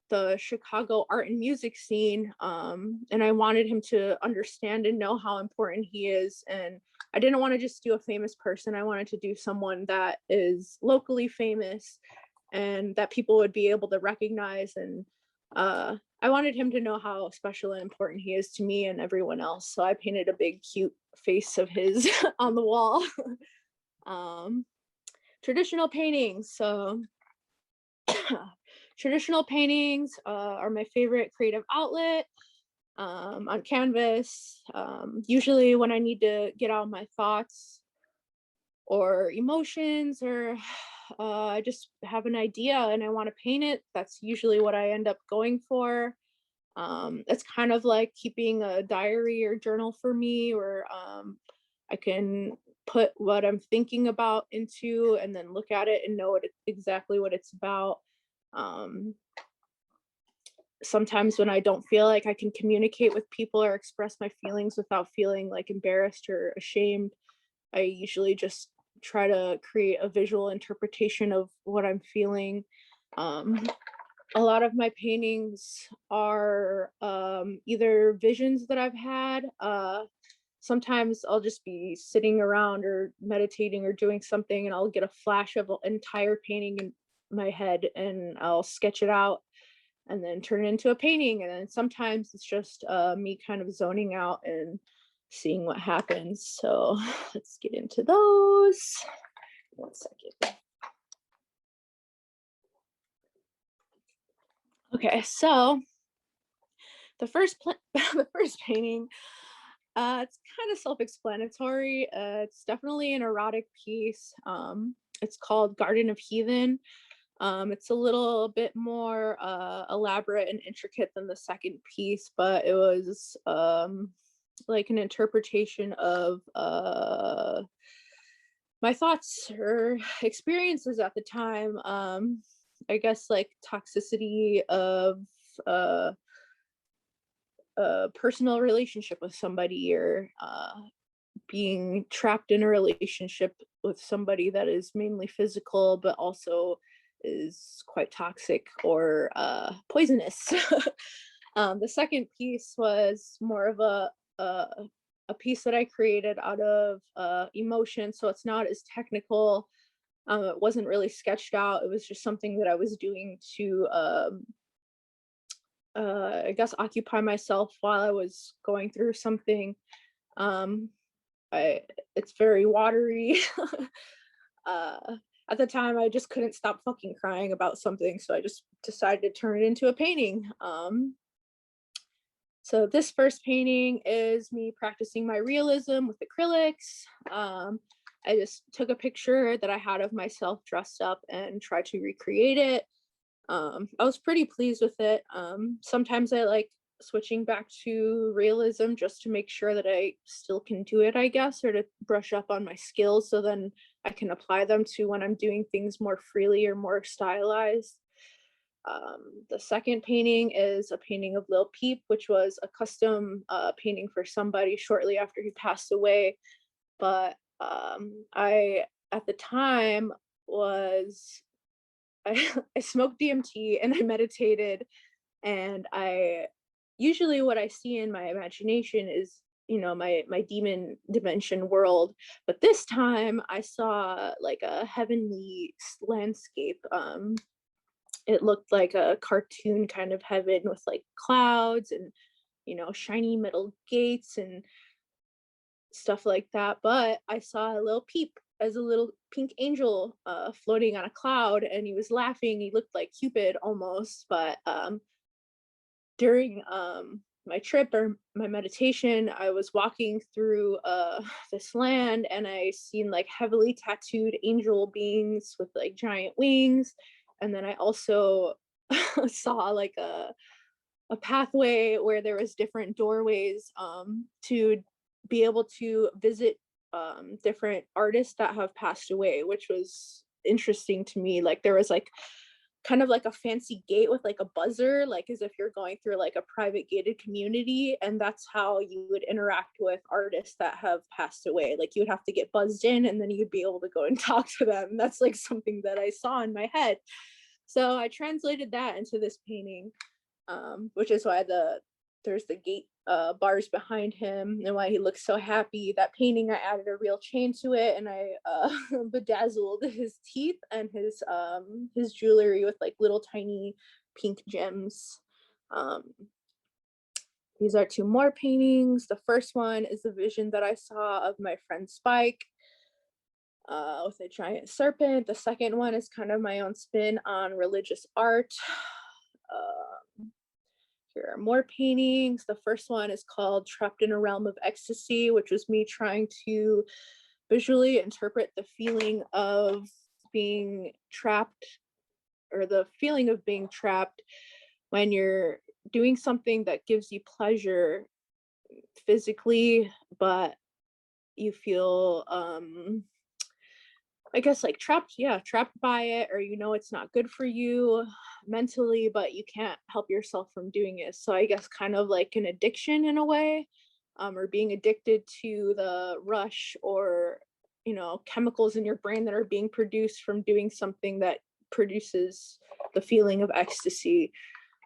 the Chicago art and music scene. And I wanted him to understand and know how important he is. And I didn't want to just do a famous person. I wanted to do someone that is locally famous and that people would be able to recognize. And I wanted him to know how special and important he is to me and everyone else. So I painted a big cute face of his on the wall. Traditional paintings. So traditional paintings are my favorite creative outlet on canvas. Usually when I need to get out my thoughts or emotions, or I just have an idea and I want to paint it, that's usually what I end up going for. It's kind of like keeping a diary or journal for me, where I can put what I'm thinking about into and then look at it and know exactly what it's about. Sometimes when I don't feel like I can communicate with people or express my feelings without feeling like embarrassed or ashamed, I usually just try to create a visual interpretation of what I'm feeling. A lot of my paintings are either visions that I've had. Sometimes I'll just be sitting around or meditating or doing something and I'll get a flash of an entire painting in my head and I'll sketch it out and then turn it into a painting. And then sometimes it's just me kind of zoning out and seeing what happens. So let's get into those. 1 second. Okay, so the first the first painting, it's kind of self-explanatory. It's definitely an erotic piece. It's called Garden of Heathen. It's a little bit more elaborate and intricate than the second piece, but it was like an interpretation of my thoughts or experiences at the time. I guess like toxicity of a personal relationship with somebody or being trapped in a relationship with somebody that is mainly physical but also is quite toxic or poisonous. The second piece was more of a piece that I created out of emotion, so it's not as technical. It wasn't really sketched out. It was just something that I was doing to I guess occupy myself while I was going through something. It's very watery. At the time, I just couldn't stop fucking crying about something, so I just decided to turn it into a painting. So this first painting is me practicing my realism with acrylics. I just took a picture that I had of myself dressed up and tried to recreate it. I was pretty pleased with it. Sometimes I like switching back to realism just to make sure that I still can do it, I guess, or to brush up on my skills so then I can apply them to when I'm doing things more freely or more stylized. The second painting is a painting of Lil Peep, which was a custom painting for somebody shortly after he passed away. But I, at the time, was I smoked DMT and I meditated, and I usually what I see in my imagination is, you know, my demon dimension world, but this time I saw like a heavenly landscape. It looked like a cartoon kind of heaven with like clouds and, you know, shiny metal gates and stuff like that. But I saw a Lil Peep as a little pink angel floating on a cloud, and he was laughing. He looked like Cupid almost. But during my trip or my meditation, I was walking through this land, and I seen like heavily tattooed angel beings with like giant wings. And then I also saw like a pathway where there was different doorways to be able to visit different artists that have passed away, which was interesting to me. Like there was like kind of like a fancy gate with like a buzzer, like as if you're going through like a private gated community, and that's how you would interact with artists that have passed away. Like you would have to get buzzed in and then you'd be able to go and talk to them. That's like something that I saw in my head. So I translated that into this painting, which is why there's the gate bars behind him and why he looks so happy. That painting, I added a real chain to it, and I bedazzled his teeth and his jewelry with like little tiny pink gems. These are two more paintings. The first one is the vision that I saw of my friend Spike with a giant serpent. The second one is kind of my own spin on religious art. Here are more paintings. The first one is called Trapped in a Realm of Ecstasy, which was me trying to visually interpret the feeling of being trapped, or the feeling of being trapped when you're doing something that gives you pleasure physically, but you feel I guess like trapped by it, or it's not good for you mentally, but you can't help yourself from doing it. So I guess kind of like an addiction in a way, or being addicted to the rush or chemicals in your brain that are being produced from doing something that produces the feeling of ecstasy.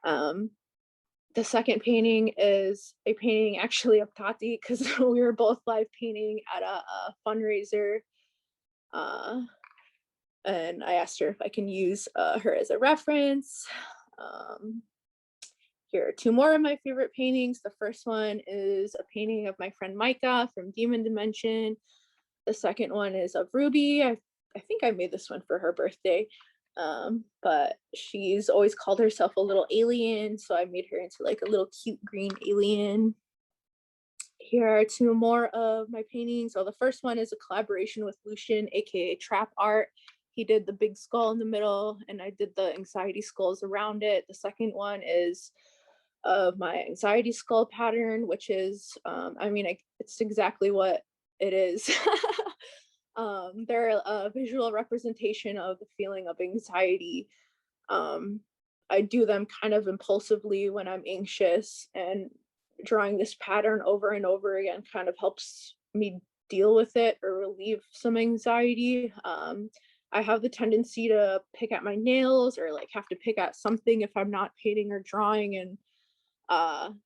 The second painting is a painting actually of Tati, because we were both live painting at a fundraiser. And I asked her if I can use her as a reference. Here are two more of my favorite paintings. The first one is a painting of my friend Micah from Demon Dimension. The second one is of Ruby. I think I made this one for her birthday. But she's always called herself a little alien, so I made her into like a little cute green alien. Here are two more of my paintings. So the first one is a collaboration with Lucian, aka Trap Art. He did the big skull in the middle, and I did the anxiety skulls around it. The second one is of my anxiety skull pattern, which is, it's exactly what it is. They're a visual representation of the feeling of anxiety. I do them kind of impulsively when I'm anxious, and drawing this pattern over and over again kind of helps me deal with it or relieve some anxiety. I have the tendency to pick at my nails or like have to pick at something if I'm not painting or drawing, and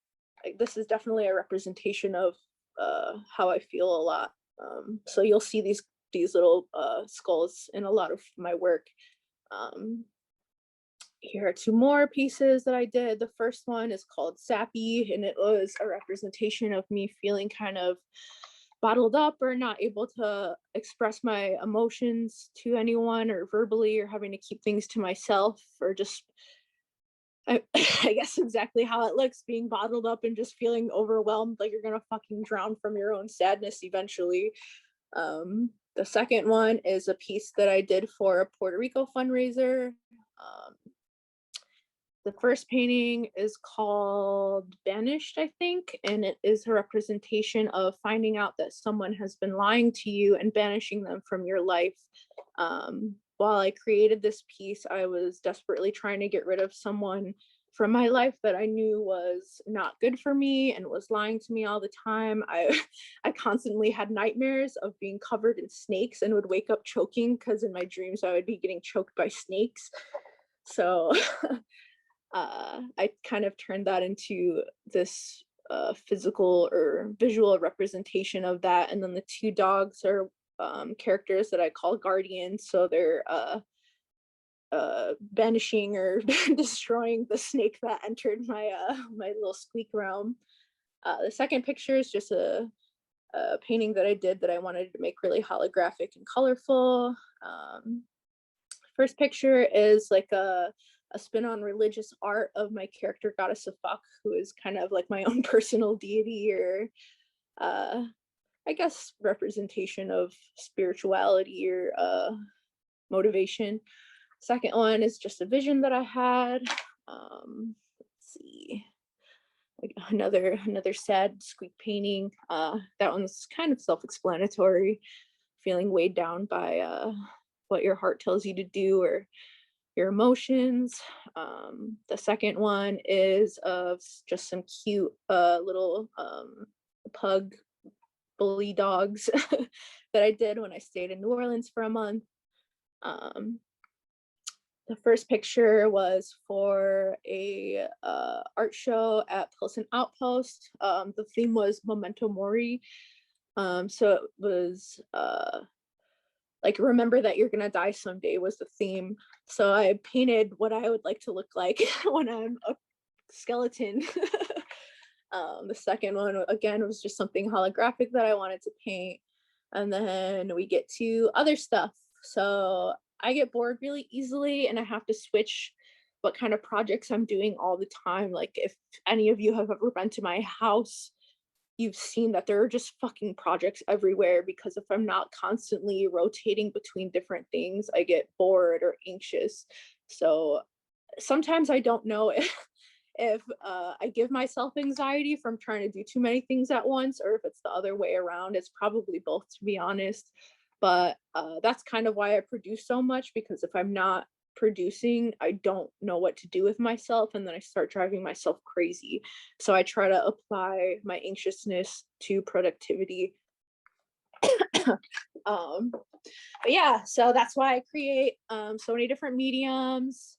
this is definitely a representation of how I feel a lot. So you'll see these little skulls in a lot of my work. Here are two more pieces that I did. The first one is called Sappy, and it was a representation of me feeling kind of bottled up or not able to express my emotions to anyone or verbally, or having to keep things to myself, or just I guess exactly how it looks, being bottled up and just feeling overwhelmed, like you're gonna fucking drown from your own sadness eventually. The second one is a piece that I did for a Puerto Rico fundraiser. The first painting is called Banished, I think, and it is a representation of finding out that someone has been lying to you and banishing them from your life. While I created this piece, I was desperately trying to get rid of someone from my life that I knew was not good for me and was lying to me all the time. I constantly had nightmares of being covered in snakes and would wake up choking, because in my dreams I would be getting choked by snakes. So I kind of turned that into this physical or visual representation of that. And then the two dogs are characters that I call guardians. So they're banishing or destroying the snake that entered my my little Squeak realm. The second picture is just a painting that I did that I wanted to make really holographic and colorful. First picture is like a spin on religious art of my character Goddess of Fuck, who is kind of like my own personal deity, or I guess representation of spirituality or motivation. Second one is just a vision that I had. Let's see, like another sad Squeak painting. That one's kind of self-explanatory, feeling weighed down by what your heart tells you to do or your emotions. The second one is of just some cute little pug bully dogs that I did when I stayed in New Orleans for a month. The first picture was for a art show at Pilsen Outpost. The theme was Memento Mori. So it was like, remember that you're gonna die someday was the theme. So I painted what I would like to look like when I'm a skeleton. The second one, again, was just something holographic that I wanted to paint. And then we get to other stuff. So I get bored really easily, and I have to switch what kind of projects I'm doing all the time. Like, if any of you have ever been to my house, you've seen that there are just fucking projects everywhere, because if I'm not constantly rotating between different things, I get bored or anxious. So sometimes I don't know if I give myself anxiety from trying to do too many things at once, or if it's the other way around. It's probably both, to be honest. But that's kind of why I produce so much, because if I'm not producing, I don't know what to do with myself, and then I start driving myself crazy. So I try to apply my anxiousness to productivity. But yeah, so that's why I create so many different mediums.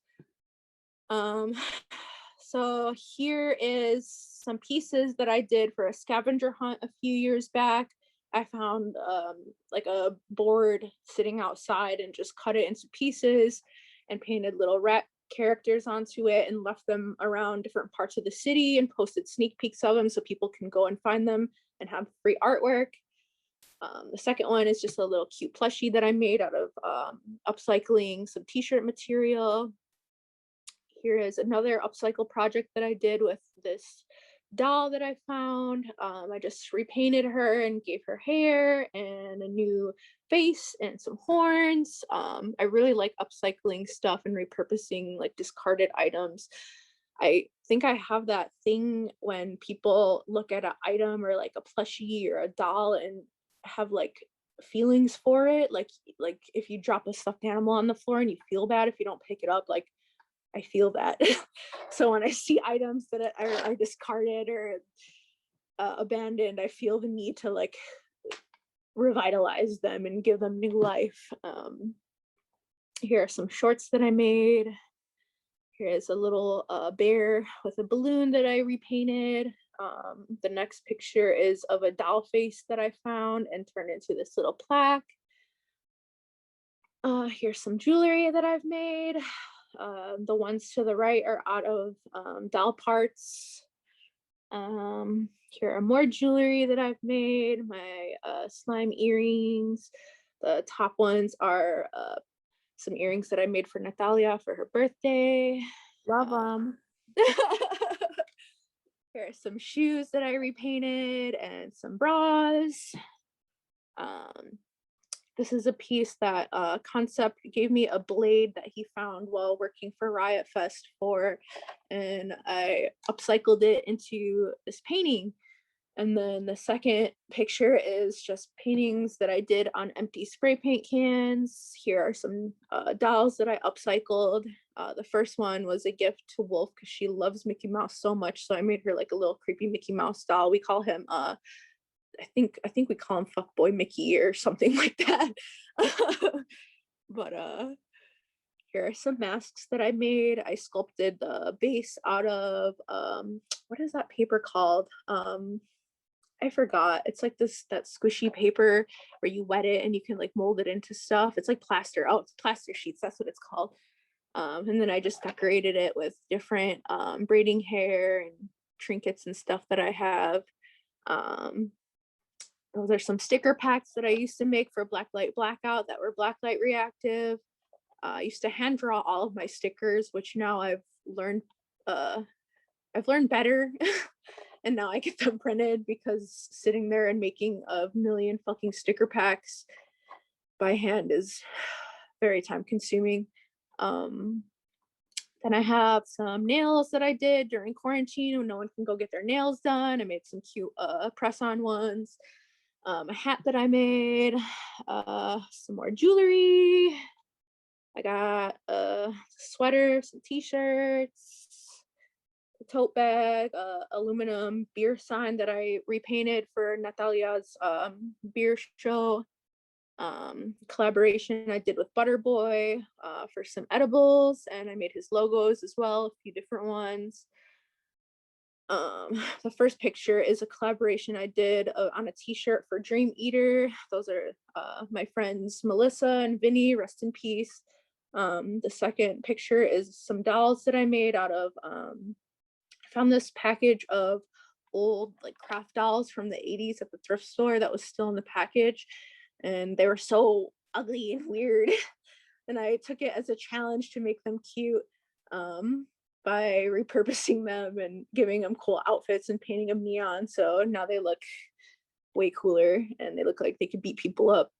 So here is some pieces that I did for a scavenger hunt a few years back. I found like a board sitting outside and just cut it into pieces and painted little rat characters onto it and left them around different parts of the city and posted sneak peeks of them so people can go and find them and have free artwork. The second one is just a little cute plushie that I made out of upcycling some t-shirt material. Here is another upcycle project that I did with this doll that I found. I just repainted her and gave her hair and a new face and some horns. I really like upcycling stuff and repurposing like discarded items. I think I have that thing when people look at an item or like a plushie or a doll and have like feelings for it. Like if you drop a stuffed animal on the floor and you feel bad if you don't pick it up, like I feel that. So when I see items that are discarded or abandoned, I feel the need to like revitalize them and give them new life. Here are some shorts that I made. Here's a little bear with a balloon that I repainted. The next picture is of a doll face that I found and turned into this little plaque. Here's some jewelry that I've made. The ones to the right are out of doll parts. Here are more jewelry that I've made, my slime earrings. The top ones are some earrings that I made for Natalia for her birthday. Love them. Here are some shoes that I repainted and some bras. This is a piece that Concept gave me a blade that he found while working for Riot Fest and I upcycled it into this painting. And then the second picture is just paintings that I did on empty spray paint cans. Here are some dolls that I upcycled. The first one was a gift to Wolf because she loves Mickey Mouse so much. So I made her like a little creepy Mickey Mouse doll. We call him I think we call him Fuckboy Mickey or something like that. But here are some masks that I made. I sculpted the base out of what is that paper called? I forgot. It's like that squishy paper where you wet it and you can like mold it into stuff. It's like plaster. Oh, it's plaster sheets. That's what it's called. And then I just decorated it with different braiding hair and trinkets and stuff that I have. Those are some sticker packs that I used to make for Blacklight Blackout that were blacklight reactive. I used to hand draw all of my stickers, which now I've learned better. And now I get them printed because sitting there and making a million fucking sticker packs by hand is very time consuming. Then I have some nails that I did during quarantine when no one can go get their nails done. I made some cute press-on ones. A hat that I made, some more jewelry. I got a sweater, some t-shirts, a tote bag, aluminum beer sign that I repainted for Natalia's beer show. Collaboration I did with Butterboy for some edibles, and I made his logos as well, a few different ones. The first picture is a collaboration I did on a t-shirt for Dream Eater. Those are my friends Melissa and Vinny, rest in peace. The second picture is some dolls that I made out of I found this package of old like craft dolls from the 80s at the thrift store that was still in the package, and they were so ugly and weird. And I took it as a challenge to make them cute by repurposing them and giving them cool outfits and painting them neon. So now they look way cooler and they look like they could beat people up.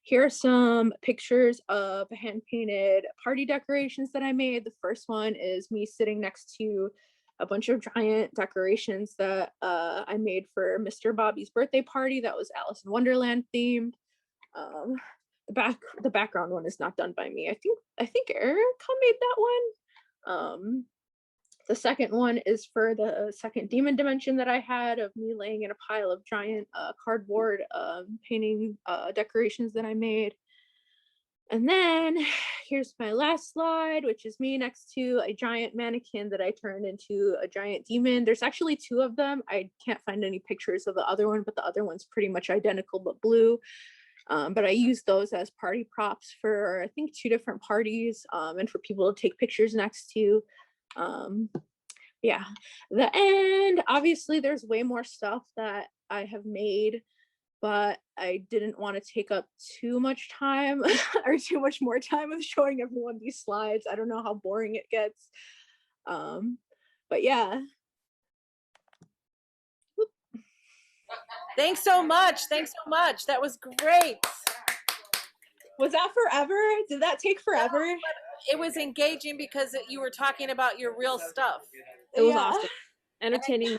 here are some pictures of hand-painted party decorations that I made. The first one is me sitting next to a bunch of giant decorations that I made for Mr. Bobby's birthday party that was Alice in Wonderland themed. The background one is not done by me. I think Erica made that one. The second one is for the second demon dimension that I had of me laying in a pile of giant cardboard painting decorations that I made. And then here's my last slide, which is me next to a giant mannequin that I turned into a giant demon. There's actually two of them. I can't find any pictures of the other one, but the other one's pretty much identical but blue. But I used those as party props for, I think, 2 different parties and for people to take pictures next to. Yeah, the end. Obviously, there's way more stuff that I have made, but I didn't want to take up too much time or too much more time with showing everyone these slides. I don't know how boring it gets. But yeah. Thanks so much. Thanks so much. That was great. Was that forever? Did that take forever? It was engaging because you were talking about your real stuff. It was awesome. Entertaining.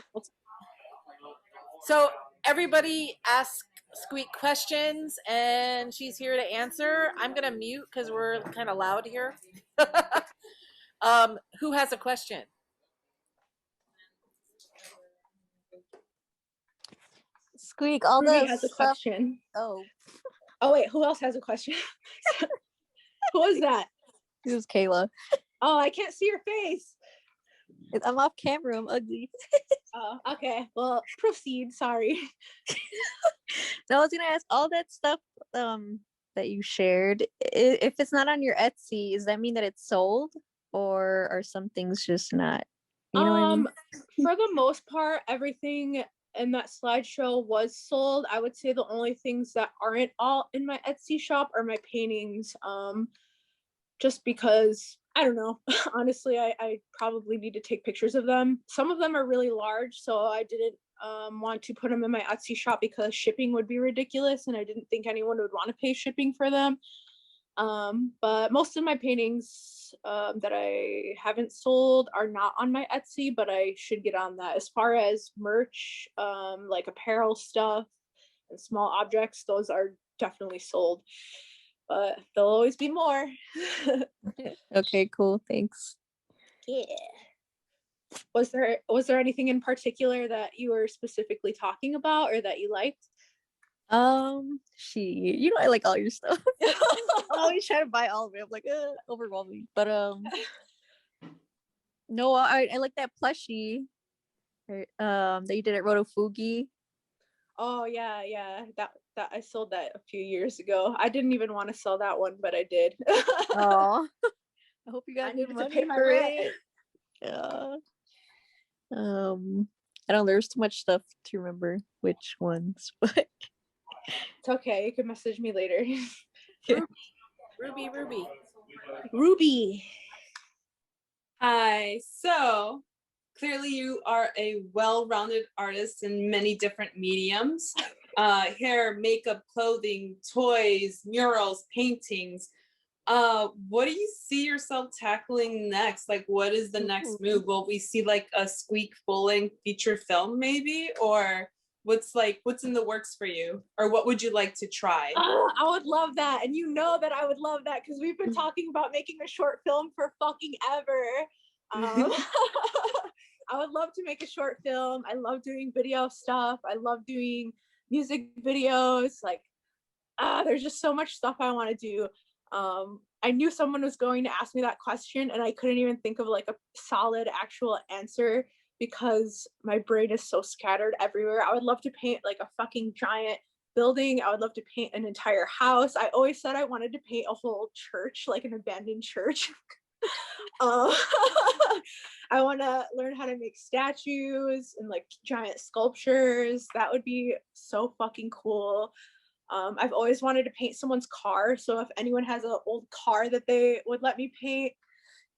So everybody ask Squeak questions and she's here to answer. I'm gonna mute because we're kind of loud here. Who has a question? Squeak, all Ruby the has a stuff. question. Oh, wait, who else has a question? Who was that? this is Kayla. Oh, I can't see your face. I'm off camera. I'm ugly. Oh, okay. Well, proceed. Sorry. So I was gonna ask all that stuff that you shared. If it's not on your Etsy, does that mean that it's sold, or are some things just not? You know what I mean? For the most part, everything in that slideshow was sold. I would say the only things that aren't all in my Etsy shop are my paintings. Just because, I don't know, honestly, I probably need to take pictures of them. Some of them are really large, so I didn't want to put them in my Etsy shop because shipping would be ridiculous, and I didn't think anyone would want to pay shipping for them. But most of my paintings that I haven't sold are not on my Etsy, but I should get on that. As far as merch, like apparel stuff and small objects, those are definitely sold. But there'll always be more. Okay, cool. Thanks. Yeah. Was there anything in particular that you were specifically talking about or that you liked? You know I like all your stuff. I always try to buy all of it. I'm like, overwhelming. But no, I like that plushie. That you did at Rotofugi. Oh yeah. That I sold that a few years ago. I didn't even want to sell that one, but I did. Oh, I hope you got I good needed to money pay my for rent. it. Yeah. I don't know. There's too much stuff to remember which ones, but It's okay. You can message me later. Ruby. Hi. So clearly you are a well-rounded artist in many different mediums. Hair, makeup, clothing, toys, murals, paintings. What do you see yourself tackling next? Like, what is the next move? Will we see like a Squeak full-length feature film maybe? Or what's in the works for you? Or what would you like to try? I would love that. And you know that I would love that because we've been talking about making a short film for fucking ever. I would love to make a short film. I love doing video stuff. I love doing music videos. Like, there's just so much stuff I want to do. I knew someone was going to ask me that question and I couldn't even think of like a solid actual answer because my brain is so scattered everywhere. I would love to paint like a fucking giant building. I would love to paint an entire house. I always said I wanted to paint a whole church, like an abandoned church. I want to learn how to make statues and like giant sculptures. That would be so fucking cool. I've always wanted to paint someone's car. So if anyone has an old car that they would let me paint,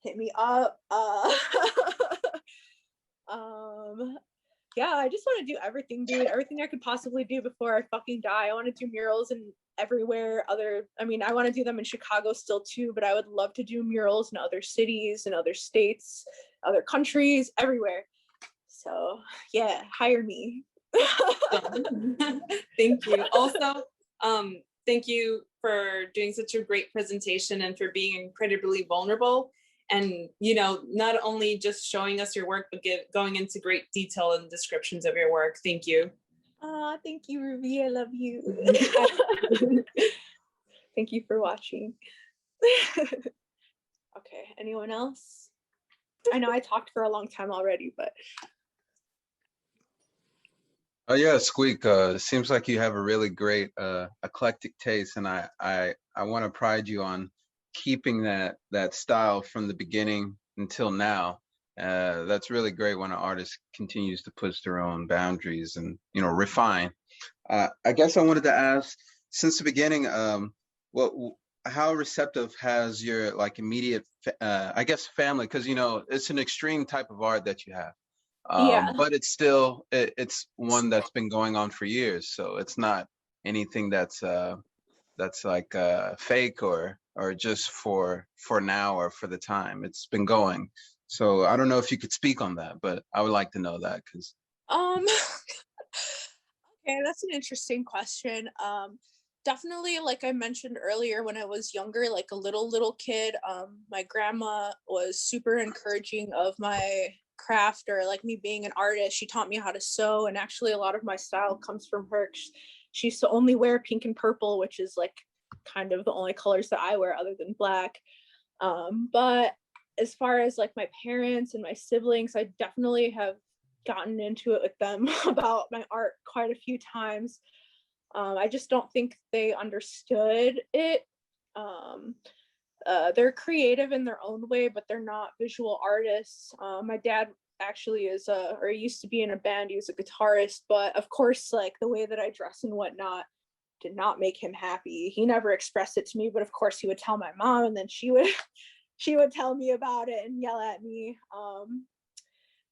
hit me up. Yeah, I just want to do everything, dude. Everything I could possibly do before I fucking die. I want to do murals in everywhere. I want to do them in Chicago still too, but I would love to do murals in other cities and other states, other countries, everywhere. So yeah, hire me. Thank you. Also, thank you for doing such a great presentation and for being incredibly vulnerable. And, you know, not only just showing us your work, but going into great detail and descriptions of your work. Thank you. Thank you, Ruby. I love you. Thank you for watching. Okay, anyone else? I know I talked for a long time already, but. Oh yeah, Squeak. It seems like you have a really great eclectic taste, and I want to pride you on keeping that style from the beginning until now. That's really great when an artist continues to push their own boundaries and, you know, refine. I guess I wanted to ask, since the beginning, how receptive has your like immediate, I guess, family? Because, you know, it's an extreme type of art that you have. Yeah. But it's still it's one that's been going on for years, so it's not anything that's like fake or just for now or for the time. It's been going. So I don't know if you could speak on that, but I would like to know that, because Okay, that's an interesting question. Definitely, like I mentioned earlier, when I was younger, like a little kid, my grandma was super encouraging of my craft, or like me being an artist. She taught me how to sew, and actually a lot of my style comes from her. She used to only wear pink and purple, which is like kind of the only colors that I wear other than black. But as far as like my parents and my siblings, I definitely have gotten into it with them about my art quite a few times. I just don't think they understood it. They're creative in their own way, but they're not visual artists. My dad actually is or he used to be in a band. He was a guitarist, but of course, like the way that I dress and whatnot did not make him happy. He never expressed it to me, but of course he would tell my mom, and then she would tell me about it and yell at me.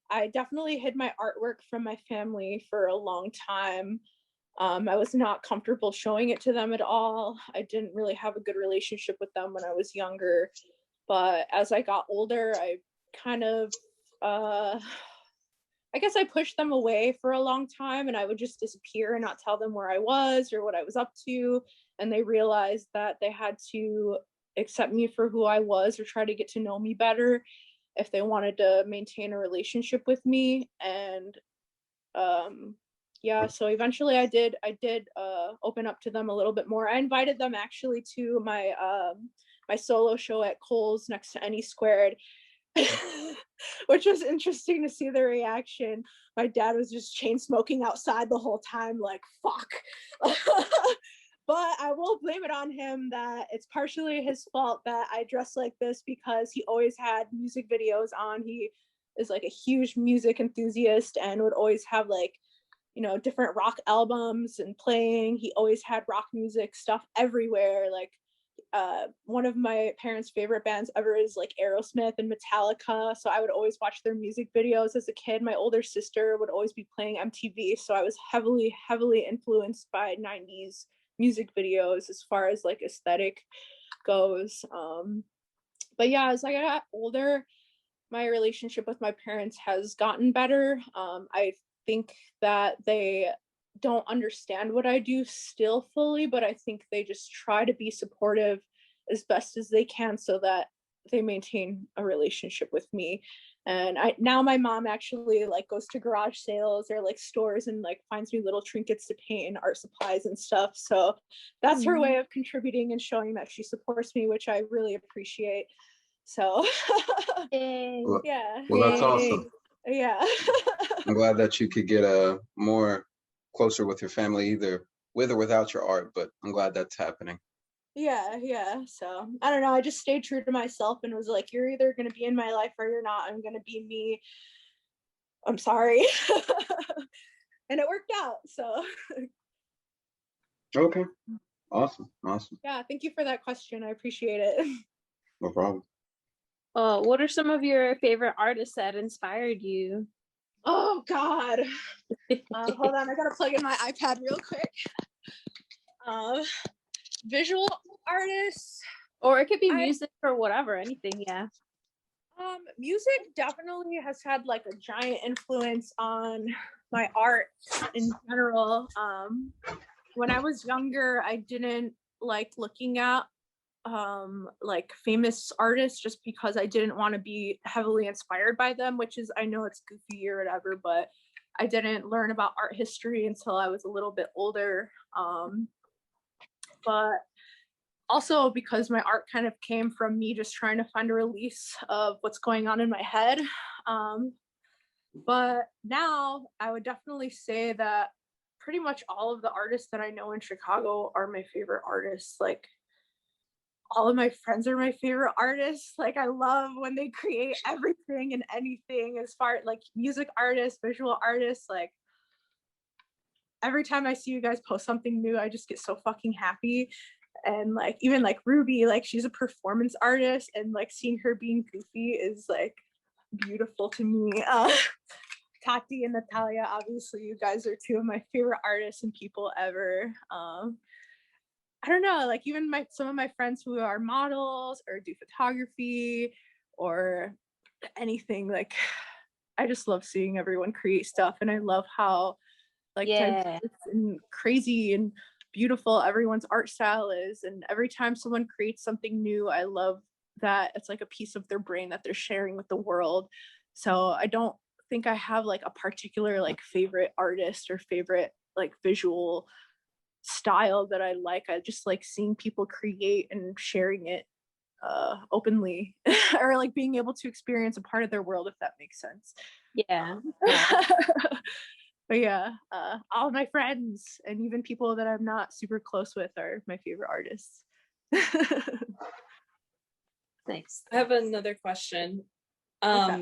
I definitely hid my artwork from my family for a long time. I was not comfortable showing it to them at all. I didn't really have a good relationship with them when I was younger. But as I got older, I kind of, I guess I pushed them away for a long time, and I would just disappear and not tell them where I was or what I was up to. And they realized that they had to accept me for who I was, or try to get to know me better if they wanted to maintain a relationship with me. And yeah, so eventually I did open up to them a little bit more. I invited them actually to my my solo show at Kohl's next to AnySquared, which was interesting to see their reaction. My dad was just chain smoking outside the whole time, like fuck. But I will blame it on him that it's partially his fault that I dress like this, because he always had music videos on. He is like a huge music enthusiast and would always have like, you know, different rock albums and playing. He always had rock music stuff everywhere. Like one of my parents' favorite bands ever is like Aerosmith and Metallica. So I would always watch their music videos as a kid. My older sister would always be playing MTV. So I was heavily influenced by 90s music videos as far as like aesthetic goes. But yeah, as I got older, my relationship with my parents has gotten better. I think that they don't understand what I do still fully, but I think they just try to be supportive as best as they can so that they maintain a relationship with me. And now my mom actually like goes to garage sales or like stores and like finds me little trinkets to paint and art supplies and stuff. So that's her way of contributing and showing that she supports me, which I really appreciate. So Well, yeah. well, that's awesome. Yeah. I'm glad that you could get more closer with your family, either with or without your art, but I'm glad that's happening. Yeah. So I don't know. I just stayed true to myself and was like, you're either going to be in my life or you're not. I'm going to be me. I'm sorry. And it worked out. So. Okay. Awesome. Yeah. Thank you for that question. I appreciate it. No problem. What are some of your favorite artists that inspired you? Oh, God. Hold on. I got to plug in my iPad real quick. Visual artists. Or it could be I- music or whatever, anything, yeah. Music definitely has had like a giant influence on my art in general. When I was younger, I didn't like looking at like famous artists just because I didn't want to be heavily inspired by them, which is, I know it's goofy or whatever, but I didn't learn about art history until I was a little bit older. But also because my art kind of came from me just trying to find a release of what's going on in my head. But now I would definitely say that pretty much all of the artists that I know in Chicago are my favorite artists. Like all of my friends are my favorite artists. Like I love when they create everything and anything as far like music artists, visual artists. Like every time I see you guys post something new, I just get so fucking happy. And like even like Ruby, like she's a performance artist, and like seeing her being goofy is like beautiful to me. Tati and Natalia, obviously you guys are two of my favorite artists and people ever. I don't know, like even some of my friends who are models or do photography or anything, like I just love seeing everyone create stuff, and I love how like diverse and crazy and beautiful everyone's art style is. And every time someone creates something new, I love that it's like a piece of their brain that they're sharing with the world. So I don't think I have like a particular like favorite artist or favorite like visual style that I like. I just like seeing people create and sharing it openly or like being able to experience a part of their world, if that makes sense. Yeah. But yeah, all my friends and even people that I'm not super close with are my favorite artists. Thanks. I have another question. What's up?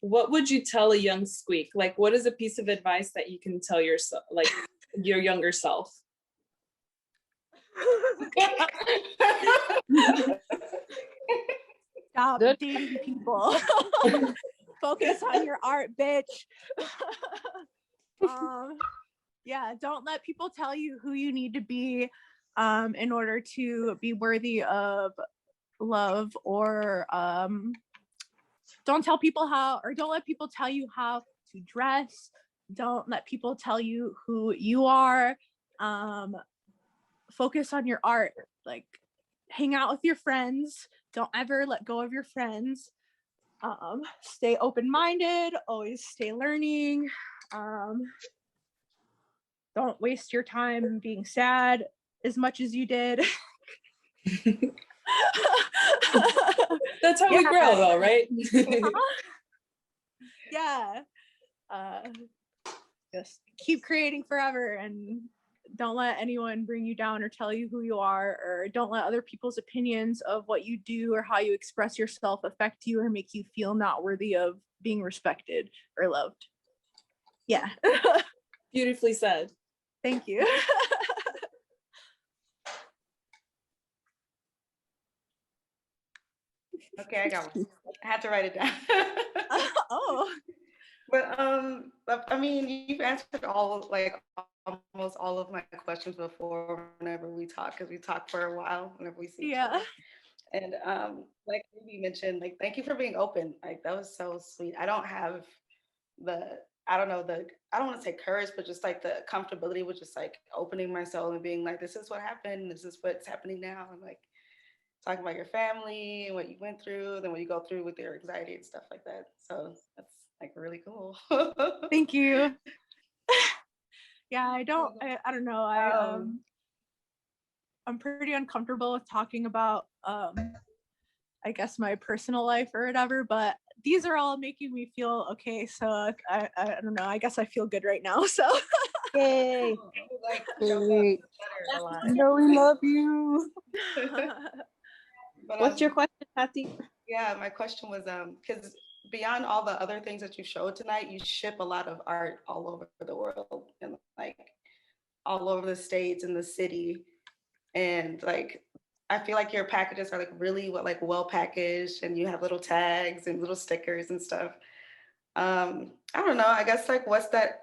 What would you tell a young Squeak? Like, what is a piece of advice that you can tell yourself, like your younger self? Stop Good. dating people. Focus on your art, bitch. Yeah, don't let people tell you who you need to be in order to be worthy of love, or don't let people tell you how to dress. Don't let people tell you who you are. Focus on your art. Like hang out with your friends. Don't ever let go of your friends. Stay open-minded, always stay learning. Don't waste your time being sad as much as you did. That's how we grow, though, right? Yeah. Just keep creating forever, and don't let anyone bring you down or tell you who you are, or don't let other people's opinions of what you do or how you express yourself affect you or make you feel not worthy of being respected or loved. Yeah. Beautifully said. Thank you. Okay, I got one. I had to write it down. Oh. But I mean, you've answered almost all of my questions before whenever we talk, because we talk for a while whenever we see each other. And like you mentioned, like thank you for being open. Like that was so sweet. I don't have I don't want to say courage, but just like the comfortability with just like opening myself and being like, this is what happened, this is what's happening now. And like talking about your family and what you went through, then what you go through with your anxiety and stuff like that. So that's like really cool. Thank you. Yeah, I don't know. I'm pretty uncomfortable with talking about I guess my personal life or whatever, but these are all making me feel okay. So I don't know. I guess I feel good right now. So Yay. Like, Great. a lot. No, we love you. But, What's your question, Tati? yeah, my question was because beyond all the other things that you showed tonight, you ship a lot of art all over the world and like all over the states and the city. And like I feel like your packages are like really well packaged, and you have little tags and little stickers and stuff. I don't know. I guess like what's the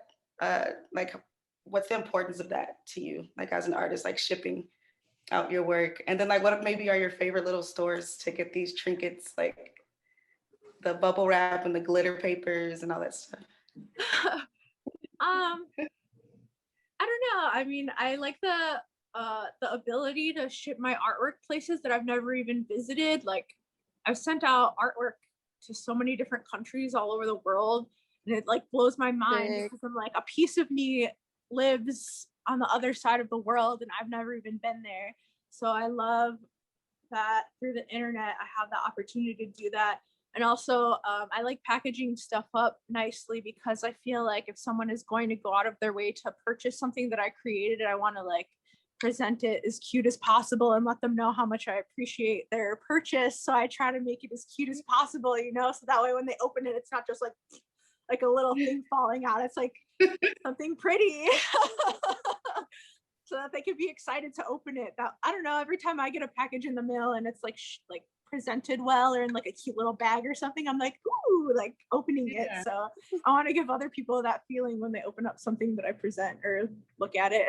importance of that to you, like as an artist, like shipping out your work? And then like what maybe are your favorite little stores to get these trinkets, like the bubble wrap and the glitter papers and all that stuff? I don't know. I mean, I like the ability to ship my artwork places that I've never even visited. Like I've sent out artwork to so many different countries all over the world, and it like blows my mind because I'm like, a piece of me lives on the other side of the world and I've never even been there. So I love that through the internet I have the opportunity to do that. And also I like packaging stuff up nicely because I feel like if someone is going to go out of their way to purchase something that I created, I want to like present it as cute as possible and let them know how much I appreciate their purchase. So I try to make it as cute as possible, you know, so that way when they open it, it's not just like a little thing falling out. It's like something pretty. So that they could be excited to open it. That I don't know, every time I get a package in the mail and it's like presented well or in like a cute little bag or something, I'm like, ooh, like opening it. So I want to give other people that feeling when they open up something that I present or look at it.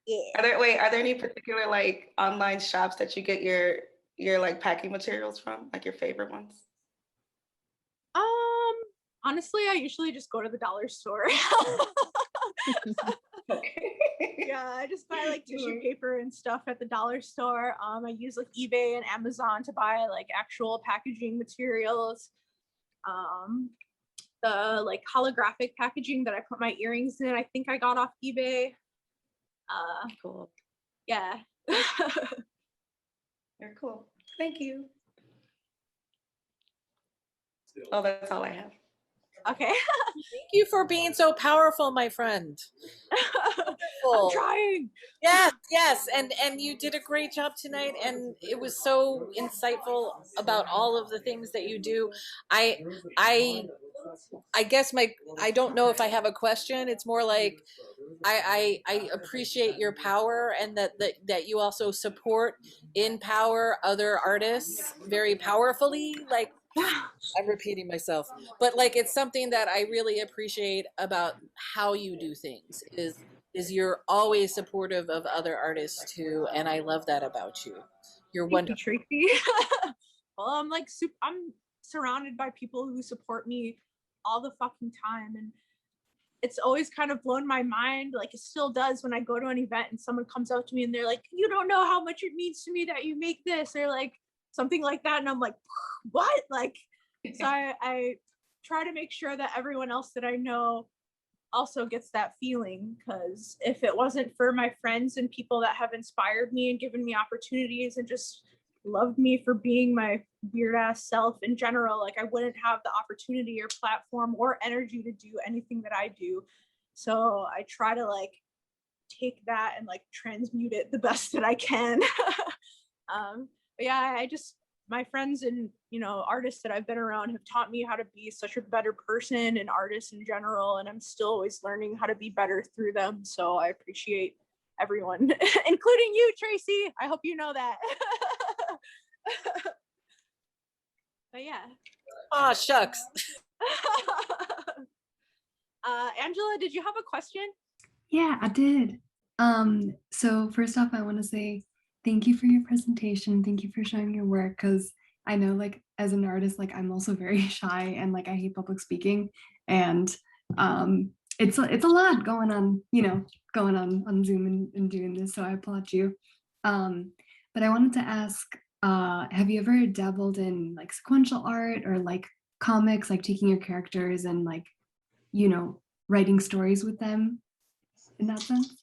Yeah. Are there any particular like online shops that you get your like packing materials from, like your favorite ones? Honestly, I usually just go to the dollar store. Okay. Yeah, I just buy like tissue paper and stuff at the dollar store. I use like eBay and Amazon to buy like actual packaging materials. The like holographic packaging that I put my earrings in, I think I got off eBay. Cool. Yeah. You're cool. Thank you. Oh, that's all I have. Okay. Thank you for being so powerful, my friend. I'm trying. Yes, and you did a great job tonight, and it was so insightful about all of the things that you do. I guess I don't know if I have a question. It's more like I appreciate your power, and that you also support, empower other artists very powerfully. Like, I'm repeating myself, but like it's something that I really appreciate about how you do things is you're always supportive of other artists too, and I love that about you. You're wonderful. Thank you, Tracy. Well, I'm surrounded by people who support me all the fucking time, and it's always kind of blown my mind, like it still does when I go to an event and someone comes up to me and they're like, you don't know how much it means to me that you make this, or like something like that, and I'm like, what? Like, so I try to make sure that everyone else that I know also gets that feeling, because if it wasn't for my friends and people that have inspired me and given me opportunities and just loved me for being my weird ass self in general, like I wouldn't have the opportunity or platform or energy to do anything that I do. So I try to like take that and like transmute it the best that I can. But yeah, my friends and artists that I've been around have taught me how to be such a better person and artist in general, and I'm still always learning how to be better through them. So I appreciate everyone, including you, Tracy. I hope you know that. But yeah. Oh, shucks. Angela, did you have a question? Yeah, I did. So first off, I want to say thank you for your presentation. Thank you for showing your work, because I know like as an artist, like I'm also very shy and like I hate public speaking, and it's a lot going on, going on Zoom and doing this. So I applaud you. But I wanted to ask, have you ever dabbled in like sequential art or like comics, like taking your characters and like, writing stories with them in that sense?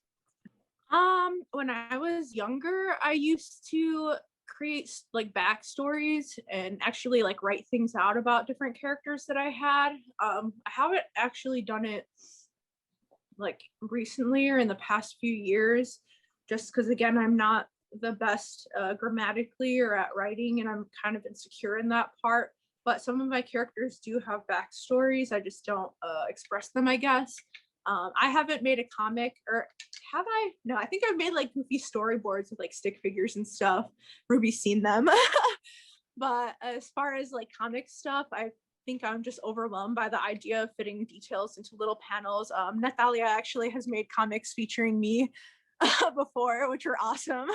When I was younger, I used to create like backstories and actually like write things out about different characters that I had. I haven't actually done it like recently or in the past few years, just because again, I'm not the best grammatically or at writing, and I'm kind of insecure in that part. But some of my characters do have backstories. I just don't express them, I guess. I haven't made a comic, or have I? No, I think I've made like goofy storyboards with like stick figures and stuff. Ruby's seen them. But as far as like comic stuff, I think I'm just overwhelmed by the idea of fitting details into little panels. Natalia actually has made comics featuring me before, which are awesome.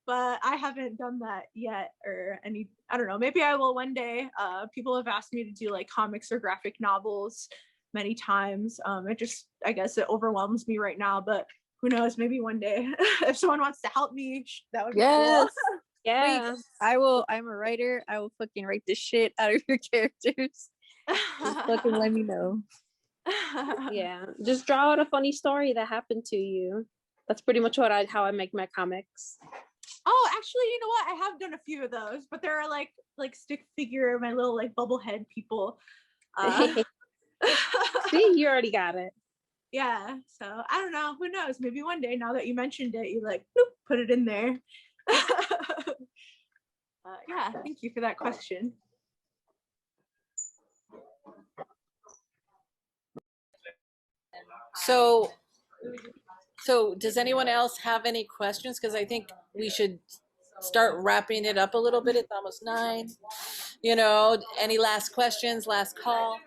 But I haven't done that yet, or any, I don't know, maybe I will one day. People have asked me to do like comics or graphic novels many times. I guess it overwhelms me right now, but who knows, maybe one day. If someone wants to help me, that would be Yes. cool. Yeah. I'm a writer. I will fucking write the shit out of your characters. Just fucking let me know. Yeah. Just draw out a funny story that happened to you. That's pretty much how I make my comics. Oh, actually, you know what? I have done a few of those, but there are like stick figure, my little like bubble head people. See, you already got it. Yeah, so I don't know. Who knows? Maybe one day, now that you mentioned it, you like bloop, put it in there. Yeah, thank you for that question. So does anyone else have any questions? Because I think we should start wrapping it up a little bit. It's almost 9. You know, any last questions, last call?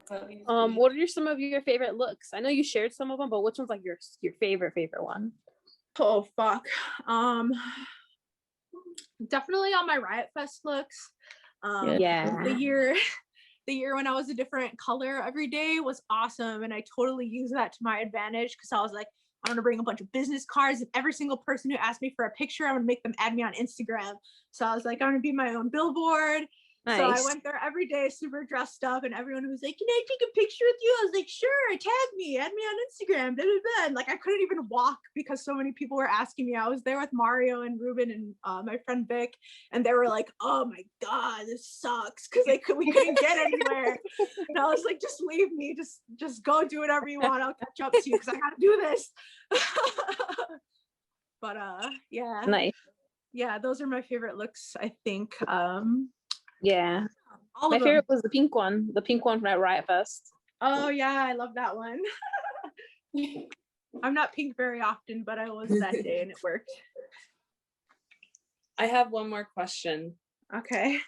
What are some of your favorite looks? I know you shared some of them, but which one's like your favorite one? Oh fuck. Definitely all my Riot Fest looks. Yeah. The year when I was a different color every day was awesome, and I totally used that to my advantage because I was like, I'm gonna bring a bunch of business cards, and every single person who asked me for a picture, I'm gonna make them add me on Instagram. So I was like, I'm gonna be my own billboard. Nice. So I went there every day super dressed up, and everyone was like, can I take a picture with you? I was like, sure, tag me, add me on Instagram, blah, blah, blah. And like I couldn't even walk because so many people were asking me. I was there with Mario and Ruben and my friend Vic, and they were like, oh my God, this sucks, because we couldn't get anywhere. And I was like, just leave me, just go do whatever you want, I'll catch up to you because I gotta do this. But yeah. Nice. Yeah, those are my favorite looks, I think. Yeah. All My of favorite them. was the pink one from at Riot Fest. Oh yeah, I love that one. I'm not pink very often, but I was that day and it worked. I have one more question. Okay.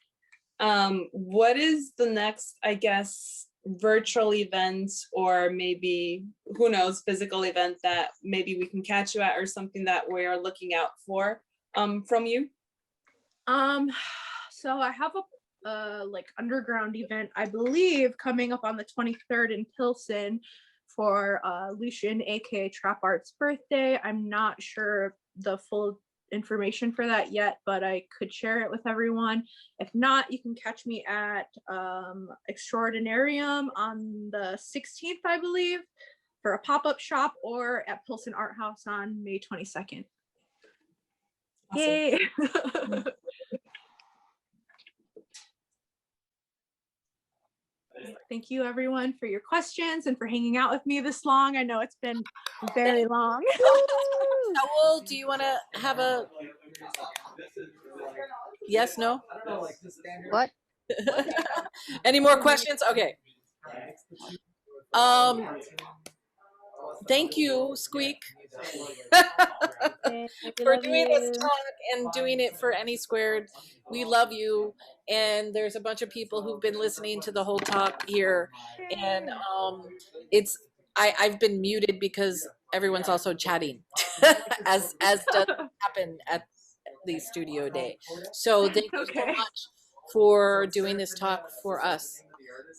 What is the next, I guess, virtual event, or maybe, who knows, physical event that maybe we can catch you at, or something that we are looking out for from you? So I have a like underground event, I believe, coming up on the 23rd in Pilsen for Lucian, aka Trap Art's birthday. I'm not sure the full information for that yet, but I could share it with everyone. If not, you can catch me at Extraordinarium on the 16th, I believe, for a pop-up shop, or at Pilsen Art House on May 22nd. Awesome. Yay! Thank you everyone for your questions and for hanging out with me this long. I know it's been very long. Saul, do you want to have a yes, no? What? Any more questions? Okay. Thank you, Squeak, for doing this talk and doing it for AnySquared. We love you, and there's a bunch of people who've been listening to the whole talk here, and I've been muted because everyone's also chatting, as does happen at the studio day. So thank you so much for doing this talk for us.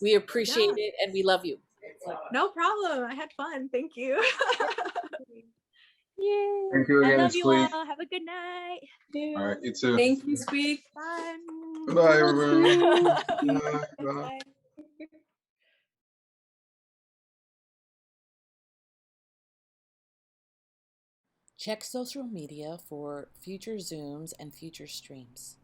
We appreciate it and we love you. No problem. I had fun. Thank you. Yay. Thank you again, I love you Squeak. all. Have a good night. All right, you too. Thank you, Squeak. Bye. Bye, everyone. Bye. Bye. Check social media for future Zooms and future streams.